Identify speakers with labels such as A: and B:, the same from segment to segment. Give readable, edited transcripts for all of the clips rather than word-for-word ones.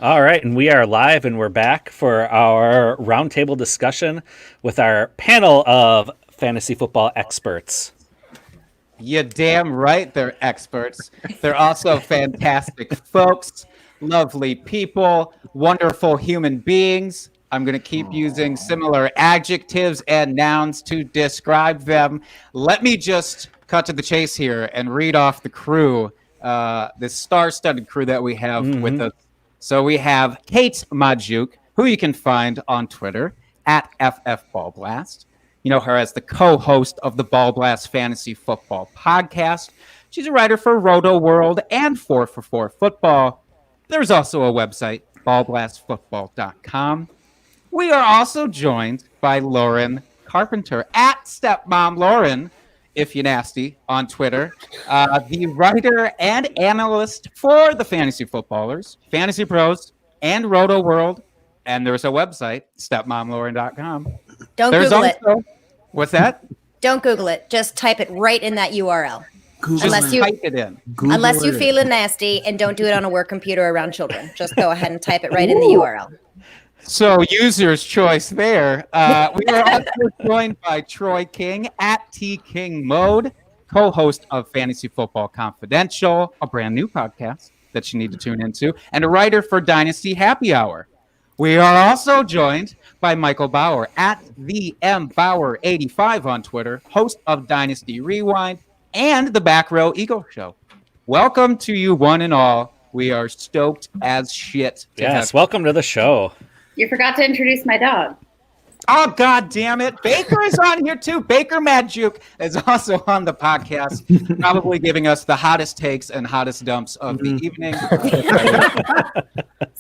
A: All right, and we are live and we're back for our roundtable discussion with our panel of fantasy football experts.
B: You damn right they're experts. They're also fantastic folks, lovely people, wonderful human beings. I'm going to keep using similar adjectives and nouns to describe them. Let me just cut to the chase here and read off the crew, this star-studded crew that we have with us. So we have Kate Majuk, who you can find on Twitter at FFBallBlast. You know her as the co-host of the Ball Blast Fantasy Football podcast. She's a writer for Roto World and 4for4 Football. There's also a website, ballblastfootball.com. We are also joined by Lauren Carpenter at Stepmom Lauren, if you nasty, on Twitter. The writer and analyst for the Fantasy Footballers, Fantasy Pros, and Roto World. And there's a website, stepmomlauren.com.
C: Don't
B: There's
C: Google it.
B: What's that?
C: Don't Google it. Just type it right in that URL.
B: Unless you type it in.
C: Unless you feel nasty, and don't do it on a work computer around children. Just go ahead and type it right in the URL.
B: So user's choice there. We are also joined by Troy King at T King Mode, co-host of Fantasy Football Confidential, a brand new podcast that you need to tune into, and a writer for Dynasty Happy Hour. We are also joined by Michael Bauer at the MBauer85 on Twitter, host of Dynasty Rewind and the Back Row Eagle Show. Welcome to you, one and all. We are stoked as shit.
A: Yes, welcome to the show.
D: You forgot to introduce my dog.
B: Oh, God damn it. Baker is on here, too. Baker Madjuk is also on the podcast, probably giving us the hottest takes and hottest dumps of the evening.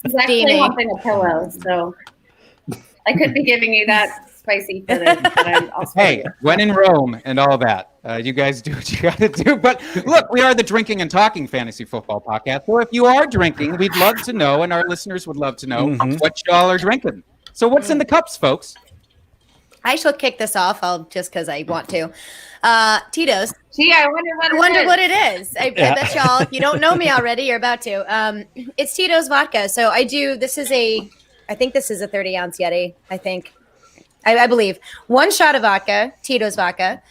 D: He's actually wanting a pillow, so I could be giving you that spicy footage.
B: Hey, when in Rome and all that, you guys do what you got to do. But look, we are the Drinking and Talking Fantasy Football Podcast. So if you are drinking, we'd love to know, and our listeners would love to know what y'all are drinking. So what's in the cups, folks?
C: I shall kick this off. I'll just because I want to. Tito's.
D: Gee, I wonder
C: what it is. I bet y'all, if you don't know me already, you're about to. It's Tito's vodka. So I think this is a 30-ounce Yeti, I think. I believe. One shot of vodka, Tito's vodka.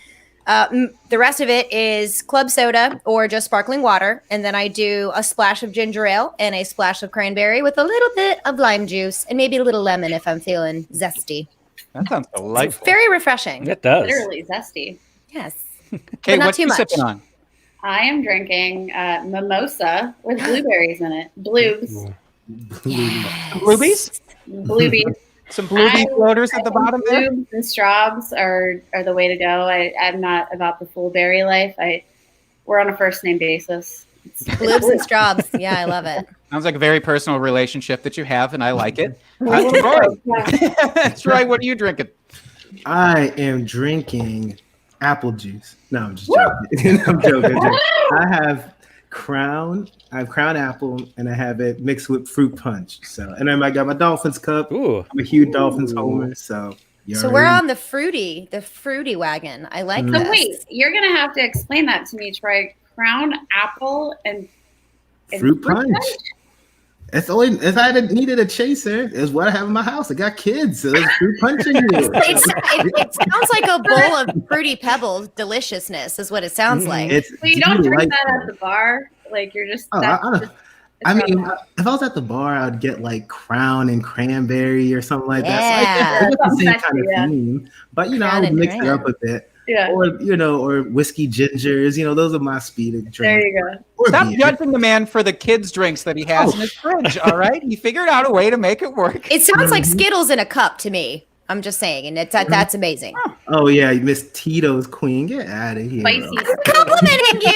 C: The rest of it is club soda or just sparkling water. And then I do a splash of ginger ale and a splash of cranberry with a little bit of lime juice and maybe a little lemon if I'm feeling zesty.
B: That sounds delightful.
C: It's very refreshing.
A: It does.
D: Literally zesty.
C: Yes.
B: Okay,
C: not
B: what
C: too
B: you
C: much.
B: sipping on?
D: I am drinking mimosa with blueberries in it. Bloobs.
C: Yes.
B: Bluebies?
D: Bluebies.
B: Some bluebie floaters at the bottom there?
D: Bloobs and straws are the way to go. I'm not about the full berry life. We're on a first name basis.
C: Bloobs and straws. Yeah, I love it.
B: Sounds like a very personal relationship that you have, and I like it. Troy. Troy, what are you drinking?
E: I am drinking apple juice. No, I'm just joking. I'm joking. I have Crown Apple, and I have it mixed with fruit punch. So, and then I got my Dolphins cup.
A: Ooh.
E: I'm a huge Dolphins homer. So
C: we're on the fruity wagon. I like this.
D: So wait, you're gonna have to explain that to me, Troy. Crown Apple and
E: fruit punch. It's only if I needed a chaser, is what I have in my house. I got kids, so there's fruit punch in here.
C: It sounds like a bowl of fruity pebbles deliciousness, is what it sounds like.
D: So you don't drink that at the bar, like you're just.
E: I mean, if I was at the bar, I'd get like Crown and cranberry or something like that. So I get the same kind of theme, but I would mix it up a bit.
D: Yeah.
E: Or whiskey gingers. Those are my speed of drink.
D: There you go.
B: Stop judging the man for the kids' drinks that he has in his fridge, all right? He figured out a way to make it work.
C: It sounds like Skittles in a cup to me. I'm just saying, and that's amazing.
E: Oh yeah, Miss Tito's queen, get out of here!
D: Spicy.
C: I'm complimenting you.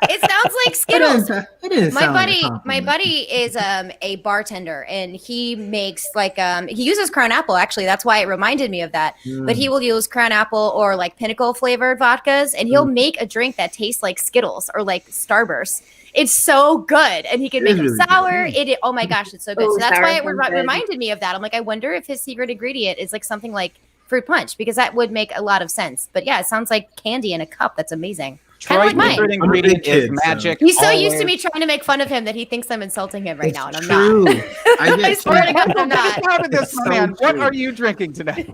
C: It sounds like Skittles. My buddy is a bartender, and he makes he uses Crown Apple. Actually, that's why it reminded me of that. But he will use Crown Apple or like Pinnacle flavored vodkas, and he'll make a drink that tastes like Skittles or like Starburst. It's so good, and he can make them sour. Oh my gosh, it's so good. So that's why it reminded me of that. I'm like, I wonder if his secret ingredient is like something like fruit punch, because that would make a lot of sense. But yeah, it sounds like candy in a cup. That's amazing.
B: Troy's
C: like
B: secret
C: mine.
B: ingredient
E: I'm a big
B: is
E: kid, so-
B: magic.
C: He's so
B: always.
C: used to me trying to make fun of him that he thinks I'm insulting him right now, and I'm
E: true.
C: not.
E: I
C: I
E: get
C: swear to God, I'm
B: Get us
C: not.
B: out of this,
E: It's
B: my
E: so
B: man. What
E: true.
B: are you drinking today?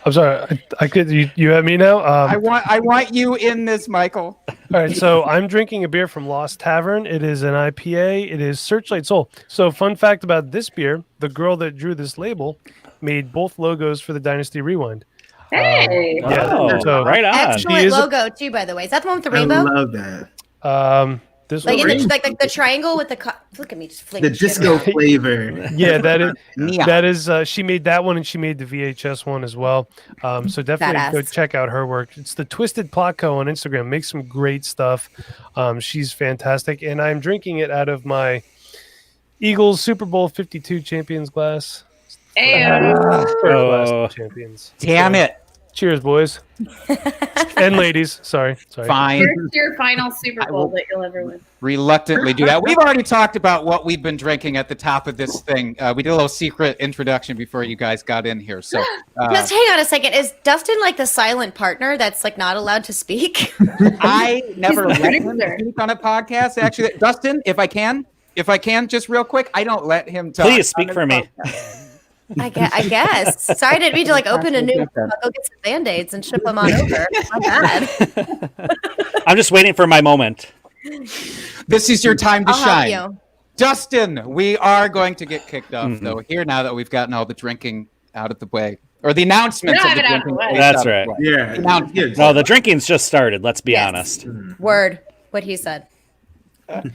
F: I'm sorry. I could. You have me now.
B: I want you in this, Michael.
F: All right. So I'm drinking a beer from Lost Tavern. It is an IPA. It is Searchlight Soul. So fun fact about this beer: the girl that drew this label made both logos for the Dynasty Rewind.
D: Hey.
F: Yeah.
A: Oh,
F: So,
A: right on.
C: Excellent
F: is a-
C: logo too, by the way. Is that the one with the
E: I
C: rainbow?
E: love that.
F: This
C: Like
F: one.
C: in the triangle with the look at me just
E: The
C: flinging shit
E: disco
C: around.
E: flavor.
F: Yeah, that is.
B: Neon.
F: That is. She made that one, and she made the VHS one as well. So definitely go
C: Badass.
F: check out her work. It's the Twisted Plot Co on Instagram. Makes some great stuff. She's fantastic, and I'm drinking it out of my Eagles Super Bowl 52 champions glass.
D: Ew.
F: First glass
A: Oh.
F: of champions.
B: Damn
F: So,
B: it.
F: Cheers, boys and ladies. Sorry.
B: Fine.
D: Here's your final Super
B: I
D: Bowl
B: will-
D: that you'll ever win.
B: Reluctantly do that. We've already talked about what we've been drinking at the top of this thing. We did a little secret introduction before you guys got in here. So
C: Just hang on a second. Is Dustin like the silent partner that's like not allowed to speak?
B: I never
D: He's the
B: let him
D: producer.
B: speak on a podcast. Actually, Dustin, if I can, just real quick, I don't let him talk.
A: Please speak
B: on
A: for
B: his
A: me.
B: podcast.
C: I guess. Sorry, I didn't mean to like open a new. I'll go get some band-aids and ship them on over. My bad.
A: I'm just waiting for my moment.
B: This is your time to
C: I'll
B: shine.
C: help you.
B: Dustin, we are going to get kicked off though here now that we've gotten all the drinking out of the way, or the announcements
D: We
B: of
D: don't
B: the
D: have it out of
B: drinking.
D: the way.
A: That's
B: out of the
A: right.
B: way.
E: Yeah.
B: Announcement.
E: Yeah.
A: No, the drinking's just started. Let's be
C: Yes.
A: honest.
C: Word. What he said.
B: All right.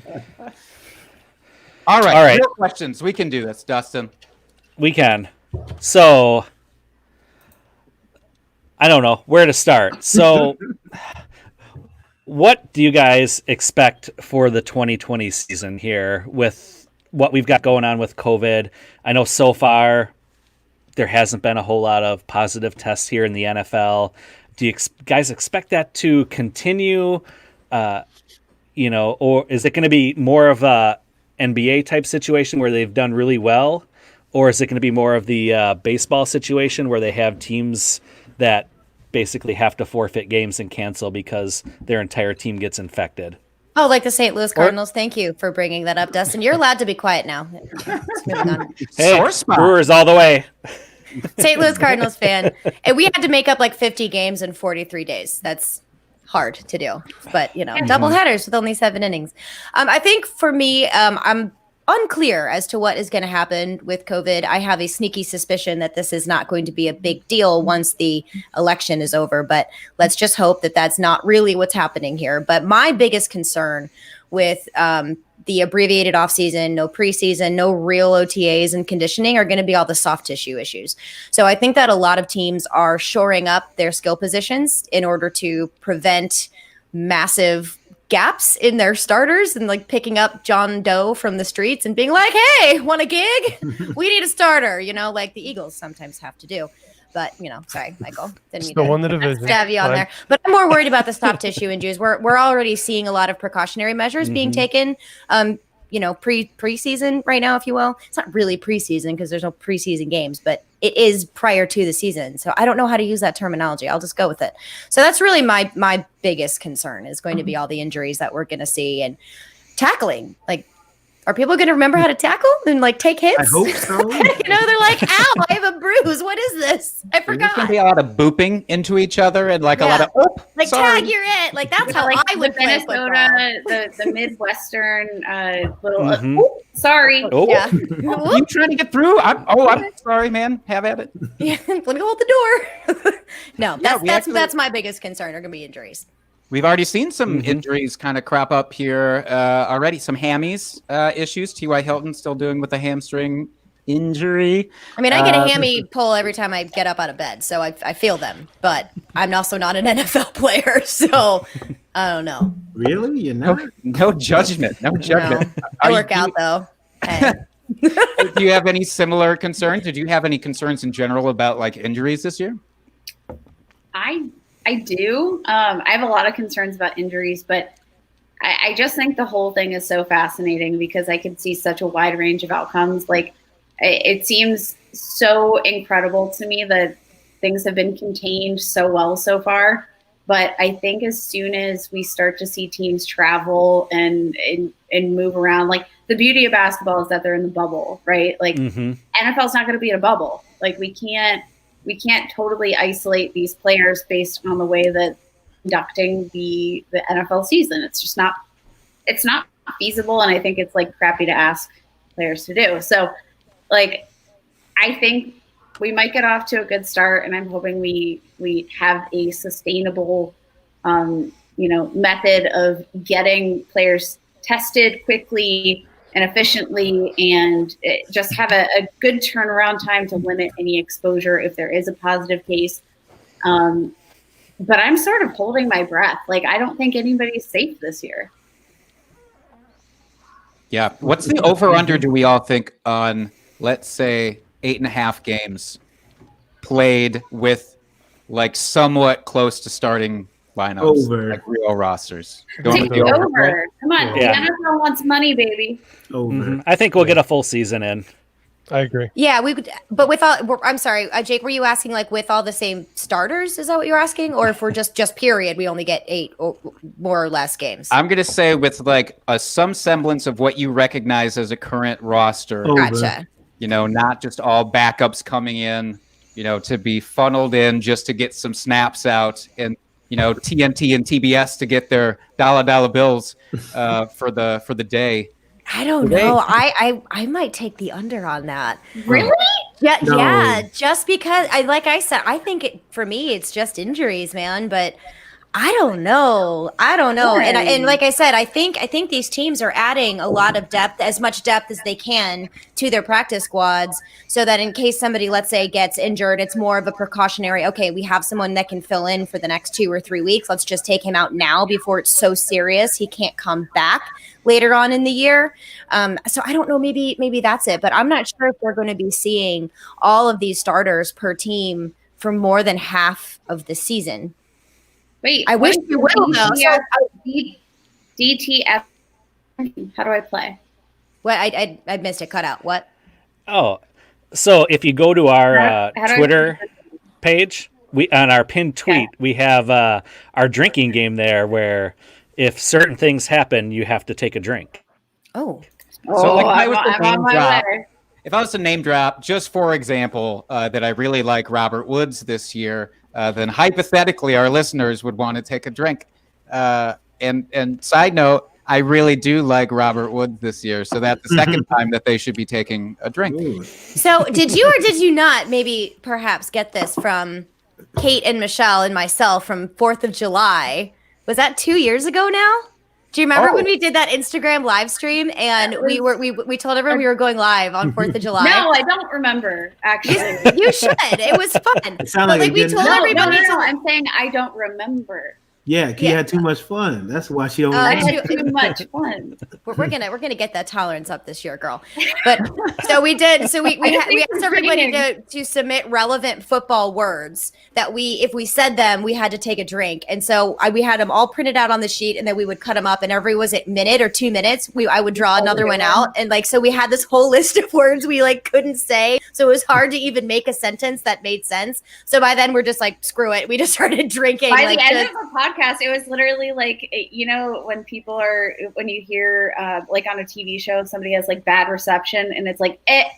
A: All right.
B: Real questions. We can do this, Dustin.
A: We can. So, I don't know where to start. So, what do you guys expect for the 2020 season here with what we've got going on with COVID? I know so far there hasn't been a whole lot of positive tests here in the NFL. Do you guys expect that to continue? Or is it going to be more of a NBA type situation where they've done really well? Or is it going to be more of the baseball situation where they have teams that basically have to forfeit games and cancel because their entire team gets infected?
C: Oh, like the St. Louis Cardinals. Thank you for bringing that up, Dustin. You're allowed to be quiet now. Moving on.
A: Hey,
B: Sore spot.
A: Brewers all the way.
C: St. Louis Cardinals fan. And we had to make up like 50 games in 43 days. That's hard to do. But, double headers with only 7 innings. I think for me, I'm unclear as to what is going to happen with COVID. I have a sneaky suspicion that this is not going to be a big deal once the election is over, but let's just hope that that's not really what's happening here. But my biggest concern with the abbreviated offseason, no preseason, no real OTAs and conditioning are going to be all the soft tissue issues. So I think that a lot of teams are shoring up their skill positions in order to prevent massive gaps in their starters and like picking up John Doe from the streets and being like, hey, want a gig? We need a starter, like the Eagles sometimes have to do. But, sorry, Michael. Didn't mean
F: Still
C: to
F: won the division.
C: stab you on
F: Fine.
C: there. But I'm more worried about the soft tissue injuries. We're already seeing a lot of precautionary measures being taken. Preseason right now, if you will. It's not really preseason because there's no preseason games, but it is prior to the season. So I don't know how to use that terminology. I'll just go with it. So that's really my biggest concern is going to be all the injuries that we're going to see and tackling. Like, are people going to remember how to tackle and like take hits?
E: I hope so.
C: They're like, ow, I have a bruise. What is this? I
B: There's going
C: forgot.
B: to be a lot of booping into each other and like a lot of,
C: Like,
B: sorry.
C: tag, you're it. Like, that's how
D: like
C: I would
D: the
C: play football.
D: Minnesota, the Midwestern little.
A: Mhm.
D: Oh, sorry.
A: Oh,
C: Yeah.
B: You trying to get through? I'm sorry, man. Have at it.
C: Yeah, let me hold the door. No,
B: we
C: that's my biggest concern are going to be injuries.
B: We've already seen some injuries kind of crop up here already. Some hammies issues. T.Y. Hilton still doing with a hamstring injury.
C: I mean, I get a hammy pull every time I get up out of bed, so I feel them. But I'm also not an NFL player, so I don't know.
E: Really? You're not?
B: No judgment. No judgment.
C: I
B: Are you-
C: work out though. Hey.
B: Do you have any similar concerns? Did you have any concerns in general about like injuries this year?
D: I do. I have a lot of concerns about injuries, but I just think the whole thing is so fascinating because I can see such a wide range of outcomes. Like, it seems so incredible to me that things have been contained so well so far. But I think as soon as we start to see teams travel and move around, like the beauty of basketball is that they're in the bubble, right? Like NFL's not going to be in a bubble. Like we can't totally isolate these players based on the way that conducting the NFL season. It's not feasible, and I think it's like crappy to ask players to do. So like I think we might get off to a good start, and I'm hoping we have a sustainable method of getting players tested quickly and efficiently, and just have a good turnaround time to limit any exposure if there is a positive case. But I'm sort of holding my breath. Like, I don't think anybody's safe this year.
B: Yeah. What's the over-under do we all think on, let's say, 8.5 games played with like somewhat close to starting lineups, like real rosters?
D: Take the over. Come on. Yeah. The NFL wants money, baby.
E: Over.
A: I think we'll get a full season in.
F: I agree.
C: Yeah, we would, but with all. I'm sorry, Jake. Were you asking like with all the same starters? Is that what you're asking, or if we're just period, we only get 8 or more or less games?
B: I'm gonna say with like some semblance of what you recognize as a current roster.
C: Gotcha.
B: Not just all backups coming in, to be funneled in just to get some snaps out, and TNT and TBS to get their dollar bills for the day.
C: I don't know. I might take the under on that.
D: Really?
C: Yeah,
E: No.
C: yeah. Just because like I said, I think for me it's just injuries, man. But I don't know. And like I said, I think these teams are adding a lot of depth, as much depth as they can to their practice squads, so that in case somebody, let's say, gets injured, it's more of a precautionary. Okay, we have someone that can fill in for the next 2 or 3 weeks. Let's just take him out now before it's so serious he can't come back later on in the year. So I don't know. Maybe that's it. But I'm not sure if we're going to be seeing all of these starters per team for more than half of the season.
D: Wait,
C: I wish you will, though.
D: DTF. How do I play?
C: What? I missed it. Cut out. What?
A: Oh, so if you go to our
D: How do I-
A: Twitter page, we on our pinned tweet, we have our drinking game there, where if certain things happen, you have to take a drink.
C: Oh.
B: So like,
D: I'm on my way.
B: if I was to name drop, just for example, that I really like Robert Woods this year, then hypothetically our listeners would want to take a drink. And side note, I really do like Robert Woods this year, so that's the second time that they should be taking a drink.
E: Ooh.
C: So did you or did you not maybe perhaps get this from Kate and Michelle and myself from 4th of July? Was that 2 years ago now? Do you remember when we did that Instagram live stream and we told everyone we were going live on 4th of July?
D: No, I don't remember, actually.
C: You should. It was fun.
E: It sounded like
C: we
E: a good
C: told
E: night.
C: everybody.
D: No. I'm saying I don't remember.
E: Yeah, Key had too much fun. That's why she don't.
D: I
E: remember.
D: had too much fun.
C: We're gonna get that tolerance up this year, girl. But so we did. So we asked everybody to submit relevant football words that if we said them, we had to take a drink. And so we had them all printed out on the sheet, and then we would cut them up. And every was it minute or 2 minutes, I would draw another one out, and so we had this whole list of words we couldn't say. So it was hard to even make a sentence that made sense. So by then we're just screw it. We just started drinking.
D: By the end of the podcast, it was literally when you hear on a TV show, somebody has bad reception and it's like that's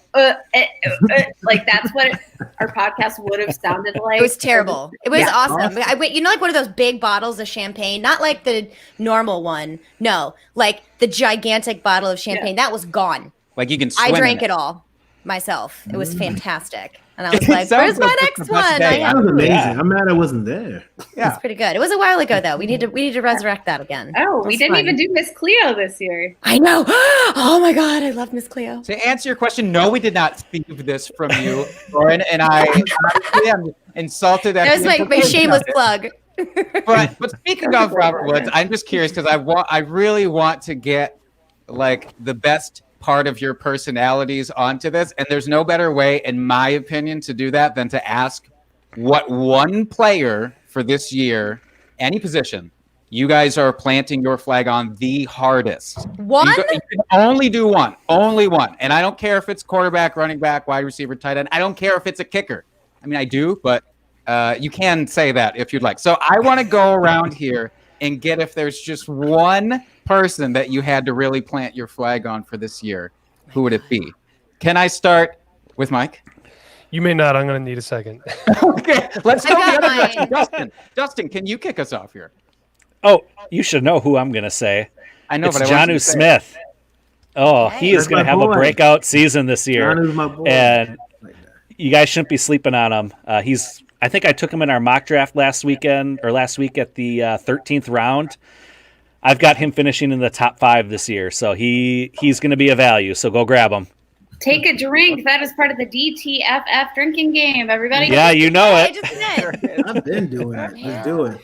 D: what our podcast would have sounded like.
C: It was terrible. It was awesome. I went, one of those big bottles of champagne, not like the normal one. No, the gigantic bottle of champagne that was gone.
B: Like you can swim
C: I drank
B: in
C: it all myself. It was fantastic. And I was like, where's my next one?
E: That was amazing. I'm mad I wasn't there.
C: It's pretty good. It was a while ago though. We need to resurrect that again.
D: Oh, we didn't even do Miss Cleo this year.
C: I know. Oh my God, I love Miss Cleo.
B: To answer your question, no, we did not thieve this from you, Lauren, and I am insulted.
C: That was my shameless plug.
B: But speaking of Robert Woods, I'm just curious because I really want to get the best part of your personalities onto this, and there's no better way, in my opinion, to do that than to ask what one player for this year, any position, you guys are planting your flag on the hardest.
C: One?
B: You can only do one. Only one. And I don't care if it's quarterback, running back, wide receiver, tight end. I don't care if it's a kicker. I mean, I do, but You can say that if you'd like. So I want to go around here and get if there's just one person that you had to really plant your flag on for this year. Who would it be? Can I start with Mike?
F: You may not. I'm going to need a second.
B: Okay, let's go
C: I
B: the
C: got
B: other direction.
C: mine.
B: Dustin, can you kick us off here?
A: Oh, you should know who I'm going to say.
B: I know,
A: It's
B: but I want you
A: Jonnu
B: to say it.
A: Smith. Oh, he is
E: That's
A: going to
E: my
A: have a
E: boy.
A: breakout season this year.
E: Jonnu's my boy.
A: And
E: Like that.
A: you guys shouldn't be sleeping on him. I think I took him in our mock draft last week at the 13th round. I've got him finishing in the top 5 this year, so he's going to be a value. So go grab him.
D: Take a drink. That is part of the DTFF drinking game. Everybody.
A: Yeah, you know
C: I
A: it.
C: just did.
E: I've been doing it. Let's do it.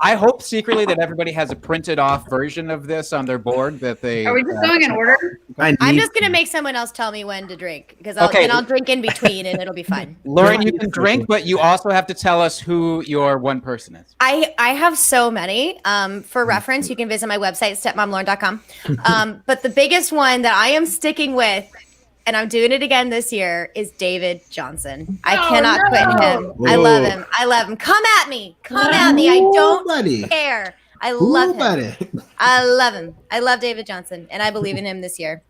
B: I hope secretly that everybody has a printed off version of this on their board that they.
D: Are we just going in order?
C: I'm just gonna make someone else tell me when to drink because I'll drink in between and it'll be fun.
B: Lauren, you can drink, but you also have to tell us who your one person is.
C: I have so many. For reference, you can visit my website, stepmomlauren.com. But the biggest one that I am sticking with, and I'm doing it again this year, is David Johnson. I cannot quit him. I love him. I love him. Come at me. Come at me. I don't care. I love him. I love him. I love David Johnson, and I believe in him this year.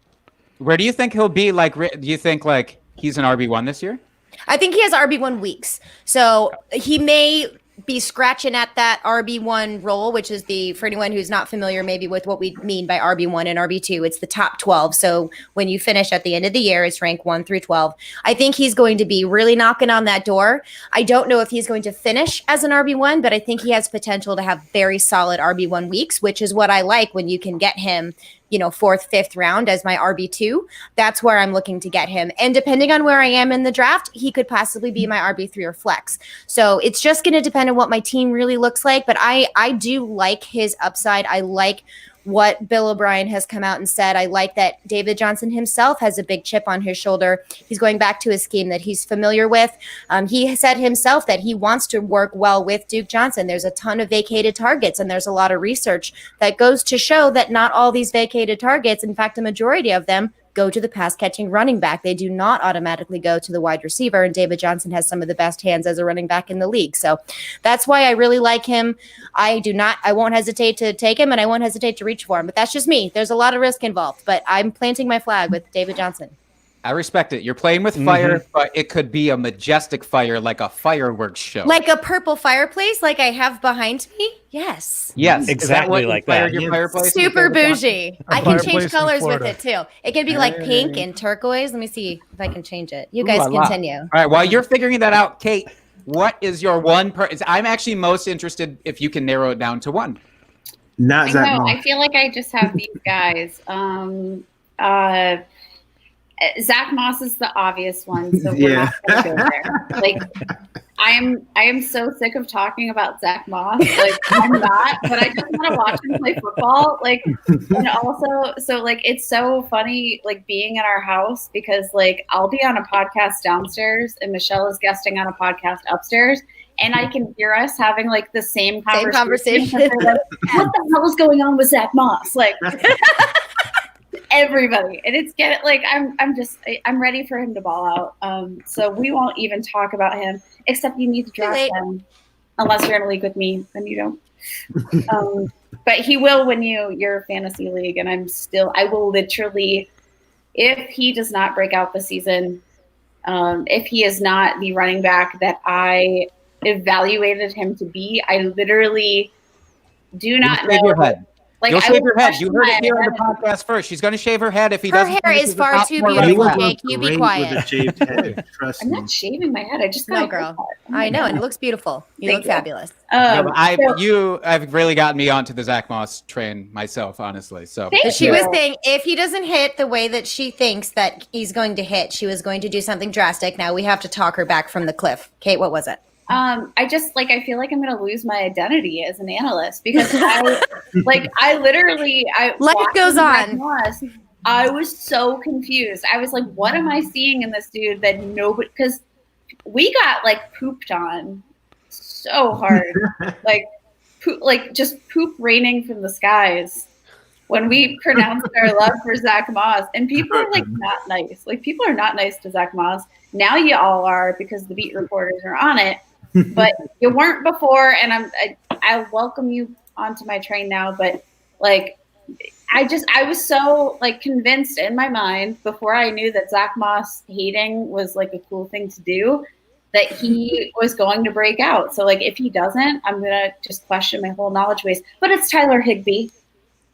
B: Where do you think he'll be? Like, do you think like he's an RB1 this year?
C: I think he has RB1 weeks. So he may be scratching at that RB1 role, which is for anyone who's not familiar maybe with what we mean by RB1 and RB2, it's the top 12. So when you finish at the end of the year, it's rank 1 through 12. I think he's going to be really knocking on that door. I don't know if he's going to finish as an RB1, but I think he has potential to have very solid RB1 weeks, which is what I like when you can get him, 4th, 5th round as my RB2. That's where I'm looking to get him. And depending on where I am in the draft, he could possibly be my RB3 or flex. So it's just going to depend on what my team really looks like. But I do like his upside. I like what Bill O'Brien has come out and said. I like that David Johnson himself has a big chip on his shoulder. He's going back to a scheme that he's familiar with. He said himself that he wants to work well with Duke Johnson. There's a ton of vacated targets, and there's a lot of research that goes to show that not all these vacated targets, in fact, a majority of them, go to the pass-catching running back. They do not automatically go to the wide receiver, and David Johnson has some of the best hands as a running back in the league. So that's why I really like him. I won't hesitate to take him, and I won't hesitate to reach for him. But that's just me. There's a lot of risk involved, but I'm planting my flag with David Johnson.
B: I respect it. You're playing with fire, but it could be a majestic fire, like a fireworks show.
C: Like a purple fireplace like I have behind me? Yes.
B: Yes,
A: exactly like that.
B: Your fireplace?
C: Super bougie. I can change
F: fireplace in
C: colors with
F: Florida.
C: it too. It can be like pink and turquoise. Let me see if I can change it. You guys continue.
B: All right, while you're figuring that out, Kate, what is your one I'm actually most interested if you can narrow it down to one.
E: Not Zach Moss.
D: I feel like I just have these guys. Zach Moss is the obvious one, so we're not going to go there. Like, I am so sick of talking about Zach Moss. Like, I'm not, but I just want to watch him play football. Like, and also, so like, it's so funny, like being in our house because like I'll be on a podcast downstairs and Michelle is guesting on a podcast upstairs. And I can hear us having like the same conversation. Like, what the hell is going on with Zach Moss? Like everybody, and it's I'm ready for him to ball out. So we won't even talk about him, except you need to draft him, unless you're in a league with me, then you don't. But he will win you your fantasy league, and I will literally, if he does not break out this season, if he is not the running back that I evaluated him to be, I literally do not know.
B: Your head.
D: Like,
B: you'll shave her head. You heard it here on the podcast first. She's going to shave her head if he doesn't.
C: Her hair is far too beautiful, Jake. You be quiet.
E: With a shaved head, trust
D: I'm
E: me.
D: not shaving my head. I just
C: No, girl. I know, and it looks beautiful. You look fabulous.
B: I've really gotten me onto the Zach Moss train myself, honestly. So
C: she was saying if he doesn't hit the way that she thinks that he's going to hit, she was going to do something drastic. Now we have to talk her back from the cliff. Kate, what was it?
D: I feel like I'm going to lose my identity as an analyst because I literally
C: life goes on.
D: I was so confused. I was like, what am I seeing in this dude that nobody, because we got like pooped on so hard, just poop raining from the skies when we pronounced our love for Zach Moss, and people are like not nice. Like people are not nice to Zach Moss. Now you all are because the beat reporters are on it. but you weren't before, and I welcome you onto my train now. But like, I was so like convinced in my mind before I knew that Zach Moss hating was like a cool thing to do, that he was going to break out. So like, if he doesn't, I'm gonna just question my whole knowledge base. But it's Tyler Higbee.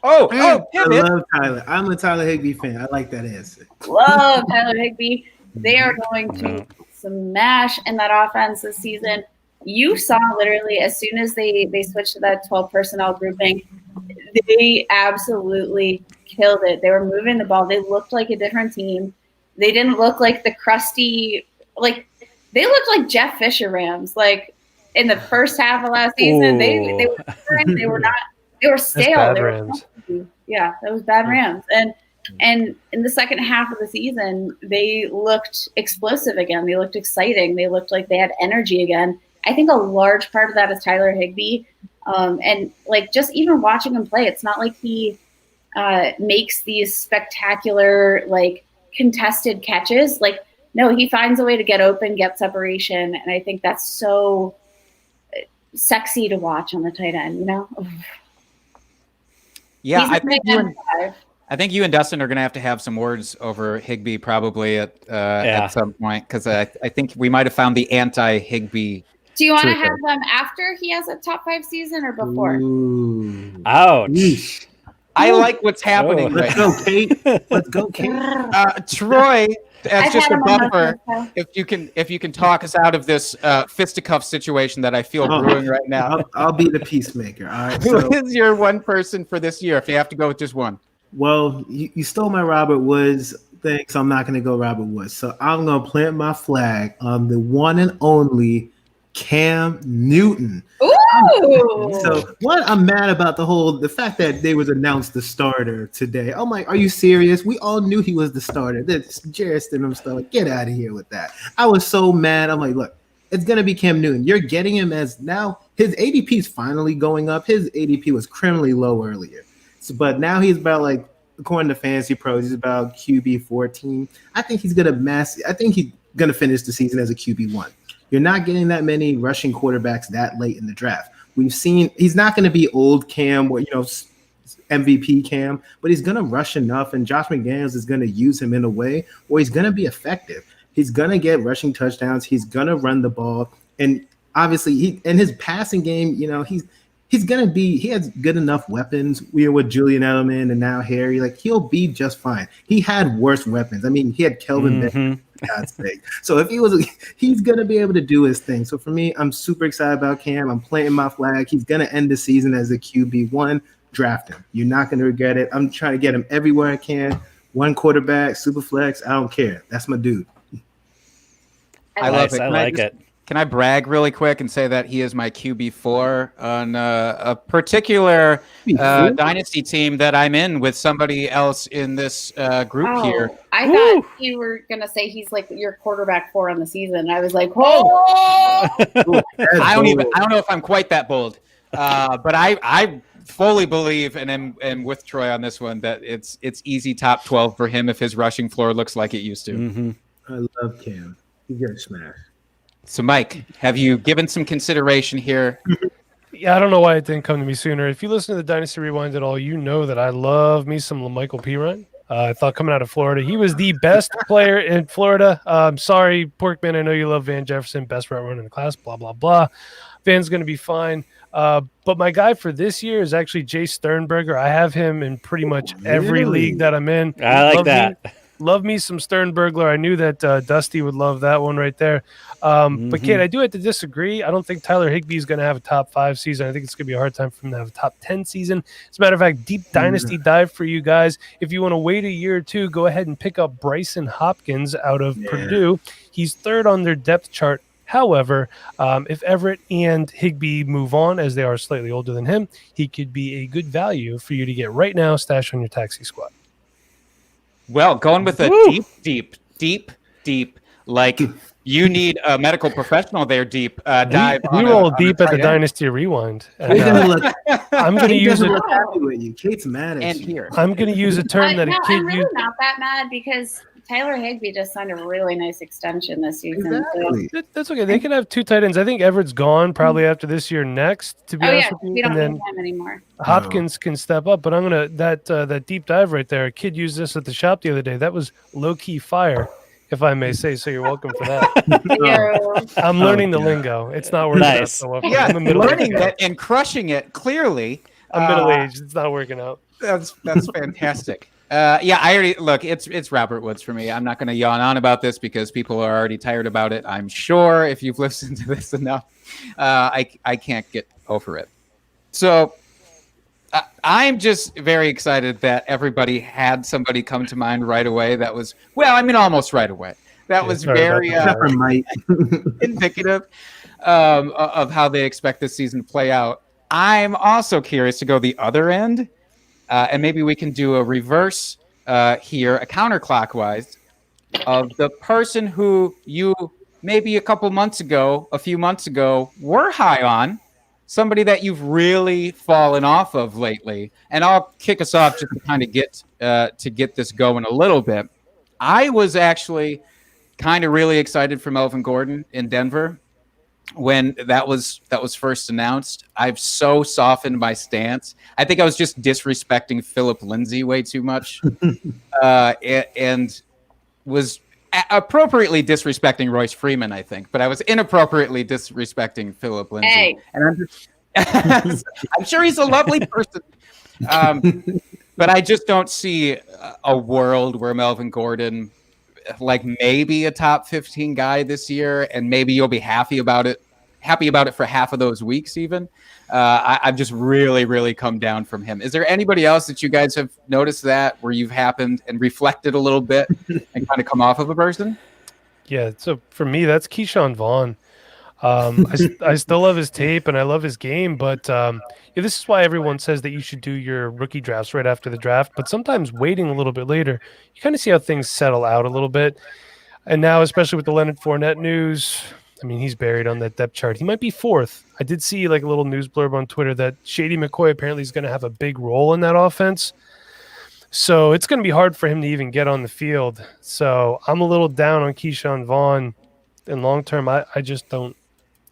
B: Oh,
E: I love Tyler. I'm a Tyler Higbee fan. I like that answer.
D: Love Tyler Higbee. They are going to smash in that offense this season. You saw literally as soon as they switched to that 12 personnel grouping, they absolutely killed it. They were moving the ball. They looked like a different team. They didn't look like the crusty, like they looked like Jeff Fisher Rams. Like in the first half of last season, they were not. They were stale. They were yeah, that was bad Rams. And in the second half of the season, they looked explosive again. They looked exciting. They looked like they had energy again. I think a large part of that is Tyler Higbee. And like just even watching him play, it's not like he makes these spectacular like contested catches. Like no, he finds a way to get open, get separation, and I think that's so sexy to watch on the tight end. You know.
B: Yeah, I think you and Dustin are going to have some words over Higbee probably at some point, because I think we might have found the anti-Higbee.
D: Do you want to have them after he has a top 5 season or before?
E: Ooh.
A: Ouch.
E: Yeesh.
B: I like what's happening.
E: Let's go, Kate. Let's go, Kate.
B: Troy, as
D: I've
B: just
D: had
B: a
D: him on
B: buffer,
D: those
B: if you can talk us out of this fisticuff situation that I feel brewing right now.
E: I'll be the peacemaker. All right.
B: Who is your one person for this year? If you have to go with just one.
E: Well, you stole my Robert Woods thing, so I'm not going to go Robert Woods. So I'm going to plant my flag on the one and only Cam Newton.
D: Ooh!
E: So one, I'm mad about the fact that they was announced the starter today. I'm like, are you serious? We all knew he was the starter. That's Jarrett Stidham stuff. Like, get out of here with that. I was so mad. I'm like, look, it's gonna be Cam Newton. You're getting him as now his ADP is finally going up. His ADP was criminally low earlier, but now he's about like, according to Fantasy Pros, he's about QB 14. I think he's gonna finish the season as a QB 1. You're not getting that many rushing quarterbacks that late in the draft. We've seen he's not going to be old Cam or MVP Cam, but he's going to rush enough, and Josh McDaniels is going to use him in a way where he's going to be effective. He's going to get rushing touchdowns. He's going to run the ball, and obviously his passing game, he's going to be. He has good enough weapons. We are with Julian Edelman and now Harry. Like he'll be just fine. He had worse weapons. I mean, he had Kelvin Benjamin. God's sake. So if he's gonna be able to do his thing. So for me, I'm super excited about Cam. I'm planting my flag. He's gonna end the season as a QB1. Draft him. You're not gonna regret it. I'm trying to get him everywhere I can. One quarterback, super flex. I don't care. That's my dude.
B: I love it.
A: I like it.
B: Can I brag really quick and say that he is my QB4 on a particular dynasty team that I'm in with somebody else in this group here?
D: I thought you were going to say he's like your quarterback 4 on the season. I was like, oh!
B: I don't know if I'm quite that bold, but I fully believe and am with Troy on this one that it's easy top 12 for him if his rushing floor looks like it used to.
A: Mm-hmm.
E: I love Cam. He's gonna smash.
B: So, Mike, have you given some consideration here?
F: Yeah, I don't know why it didn't come to me sooner. If you listen to the Dynasty Rewind at all, you know that I love me some LaMichael Pirine. I thought coming out of Florida, he was the best player in Florida. Sorry, Porkman, I know you love Van Jefferson, best route runner in the class, blah, blah, blah. Van's going to be fine. But my guy for this year is actually Jay Sternberger. I have him in pretty much every league that I'm in.
A: I like that.
F: Love me some Sternbergler. I knew that Dusty would love that one right there. But, Kate, I do have to disagree. I don't think Tyler Higbee is going to have a top 5 season. I think it's going to be a hard time for him to have a top 10 season. As a matter of fact, deep dynasty dive for you guys. If you want to wait a year or two, go ahead and pick up Bryson Hopkins out of Purdue. He's 3rd on their depth chart. However, if Everett and Higbee move on, as they are slightly older than him, he could be a good value for you to get right now, stash on your taxi squad.
B: Well, going with a deep, like you need a medical professional there, deep dive.
F: We roll deep at the Dynasty Rewind. And, I'm going to use it.
E: Kate's mad at you.
F: I'm going to use a term that a kid
D: I'm really not that mad because Tyler Higbee just signed a really nice extension this season.
E: Exactly.
F: That's okay. They can have two tight ends. I think Everett's gone probably after this year next, to be honest with you.
D: We don't
F: And then
D: need him anymore.
F: Hopkins can step up. But I'm going to, that deep dive right there, a kid used this at the shop the other day. That was low-key fire, if I may say so. You're welcome for that. I'm learning the lingo. It's not working out so well.
B: Yeah, learning that and crushing it, clearly.
F: I'm middle-aged. It's not working out.
B: That's fantastic. Yeah, I already look. It's Robert Woods for me. I'm not going to yawn on about this because people are already tired about it. I'm sure if you've listened to this enough, I can't get over it. So I'm just very excited that everybody had somebody come to mind right away. That was almost right away. That was very indicative of how they expect this season to play out. I'm also curious to go the other end. And maybe we can do a reverse here, a counterclockwise of the person who you maybe a few months ago, were high on, somebody that you've really fallen off of lately. And I'll kick us off just to kind of get this going a little bit. I was actually kind of really excited for Melvin Gordon in Denver. When that was first announced, I've so softened my stance. I think I was just disrespecting Philip Lindsay way too much, and was appropriately disrespecting Royce Freeman, I think. But I was inappropriately disrespecting Philip Lindsay.
D: Hey.
B: And I'm sure he's a lovely person, but I just don't see a world where Melvin Gordon, like maybe a top 15 guy this year, and maybe you'll be happy about it for half of those weeks even. I've just really, really come down from him. Is there anybody else that you guys have noticed that where you've happened and reflected a little bit and kind of come off of a person?
F: Yeah, so for me, that's Keyshawn Vaughn. I still love his tape and I love his game, but this is why everyone says that you should do your rookie drafts right after the draft. But sometimes waiting a little bit later, you kind of see how things settle out a little bit. And now, especially with the Leonard Fournette news, I mean, he's buried on that depth chart. He might be fourth. I did see like a little news blurb on Twitter that Shady McCoy apparently is going to have a big role in that offense. So it's going to be hard for him to even get on the field. So I'm a little down on Keyshawn Vaughn. In long term, I don't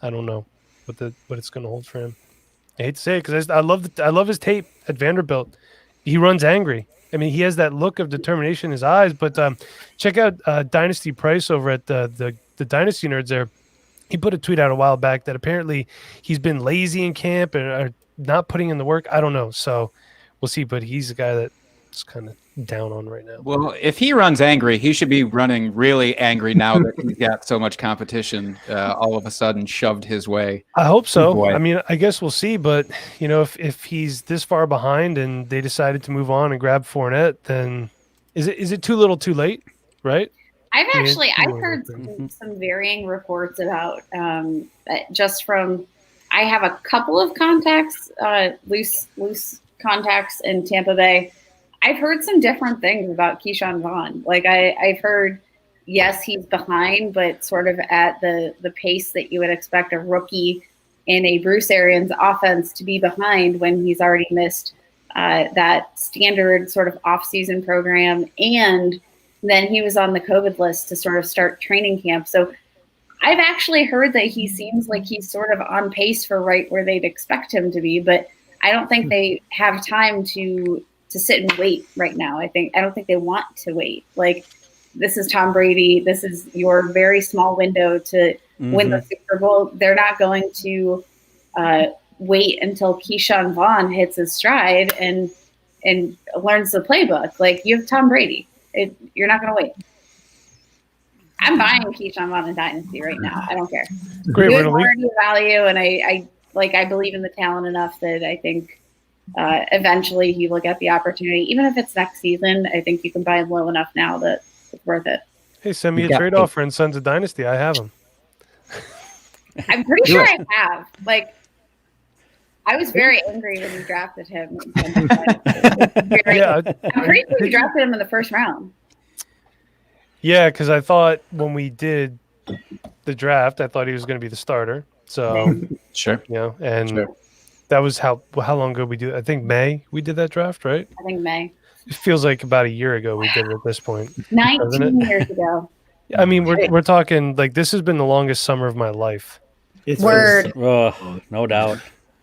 F: know what it's going to hold for him. I hate to say it because I love his tape at Vanderbilt. He runs angry. I mean, he has that look of determination in his eyes. But check out Dynasty Price over at the Dynasty Nerds there. He put a tweet out a while back that apparently he's been lazy in camp and not putting in the work. I don't know. So we'll see. But he's a guy that's kind of down on right now.
B: Well, if he runs angry, he should be running really angry now that he's got so much competition all of a sudden shoved his way.
F: I hope so. I mean, I guess we'll see. But, if he's this far behind and they decided to move on and grab Fournette, then is it too little too late, right?
D: I've heard some varying reports about just from – I have a couple of contacts, loose contacts in Tampa Bay. I've heard some different things about Keyshawn Vaughn. Like I've heard, yes, he's behind, but sort of at the pace that you would expect a rookie in a Bruce Arians offense to be behind when he's already missed that standard sort of off-season program. And then he was on the COVID list to sort of start training camp. So I've actually heard that he seems like he's sort of on pace for right where they'd expect him to be, but I don't think they have time to sit and wait right now. I don't think they want to wait. Like, this is Tom Brady. This is your very small window to win the Super Bowl. They're not going to wait until Keyshawn Vaughn hits his stride and learns the playbook. Like, you have Tom Brady. You're not going to wait. I'm buying Keyshawn Vaughn in Dynasty right now. I don't care.
F: Great
D: value, and I believe in the talent enough that I think eventually he will get the opportunity. Even if it's next season, I think you can buy him low enough now that it's worth it.
F: Hey, send me a trade offer in Sons of Dynasty. I have him.
D: I'm pretty sure I have. Like, I was very angry when you drafted him. I'm pretty sure you drafted him in the first round.
F: Yeah, because I thought when we did the draft, I thought he was going to be the starter. So,
B: sure.
F: That was how long ago we do. I think May we did that draft, right?
D: I think May.
F: feels like about a year ago we did it at this point.
D: 19 years ago.
F: I mean, we're talking like this has been the longest summer of my life.
E: It's
C: Word.
A: No doubt.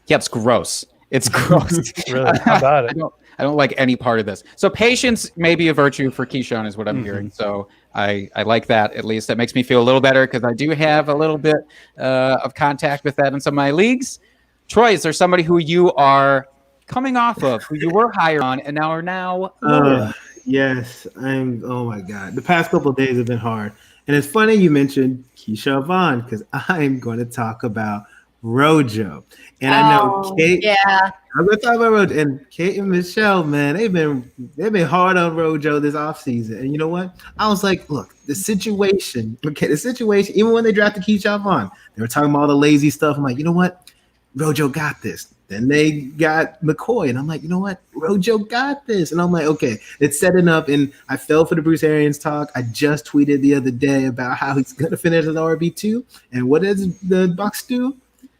B: Yeah, it's gross. It's gross.
F: Really, how about it?
B: I don't like any part of this. So patience may be a virtue for Keyshawn is what I'm hearing. So I like that at least. That makes me feel a little better because I do have a little bit of contact with that in some of my leagues. Troy, is there somebody who you are coming off of, who you were higher on and now are now lower?
E: Yes, oh my God. The past couple of days have been hard. And it's funny you mentioned Keisha Vaughn because I'm going to talk about Rojo. And I know Kate.
C: Yeah.
E: I'm going to talk about Rojo. And Kate and Michelle, man, they've been hard on Rojo this offseason. And you know what? I was like, look, the situation, even when they drafted Keisha Vaughn, they were talking about all the lazy stuff. I'm like, you know what? Rojo got this. Then they got McCoy, and I'm like, you know what? Rojo got this. And I'm like, okay, it's setting up. And I fell for the Bruce Arians talk. I just tweeted the other day about how he's going to finish as RB2. And what does the Bucs do?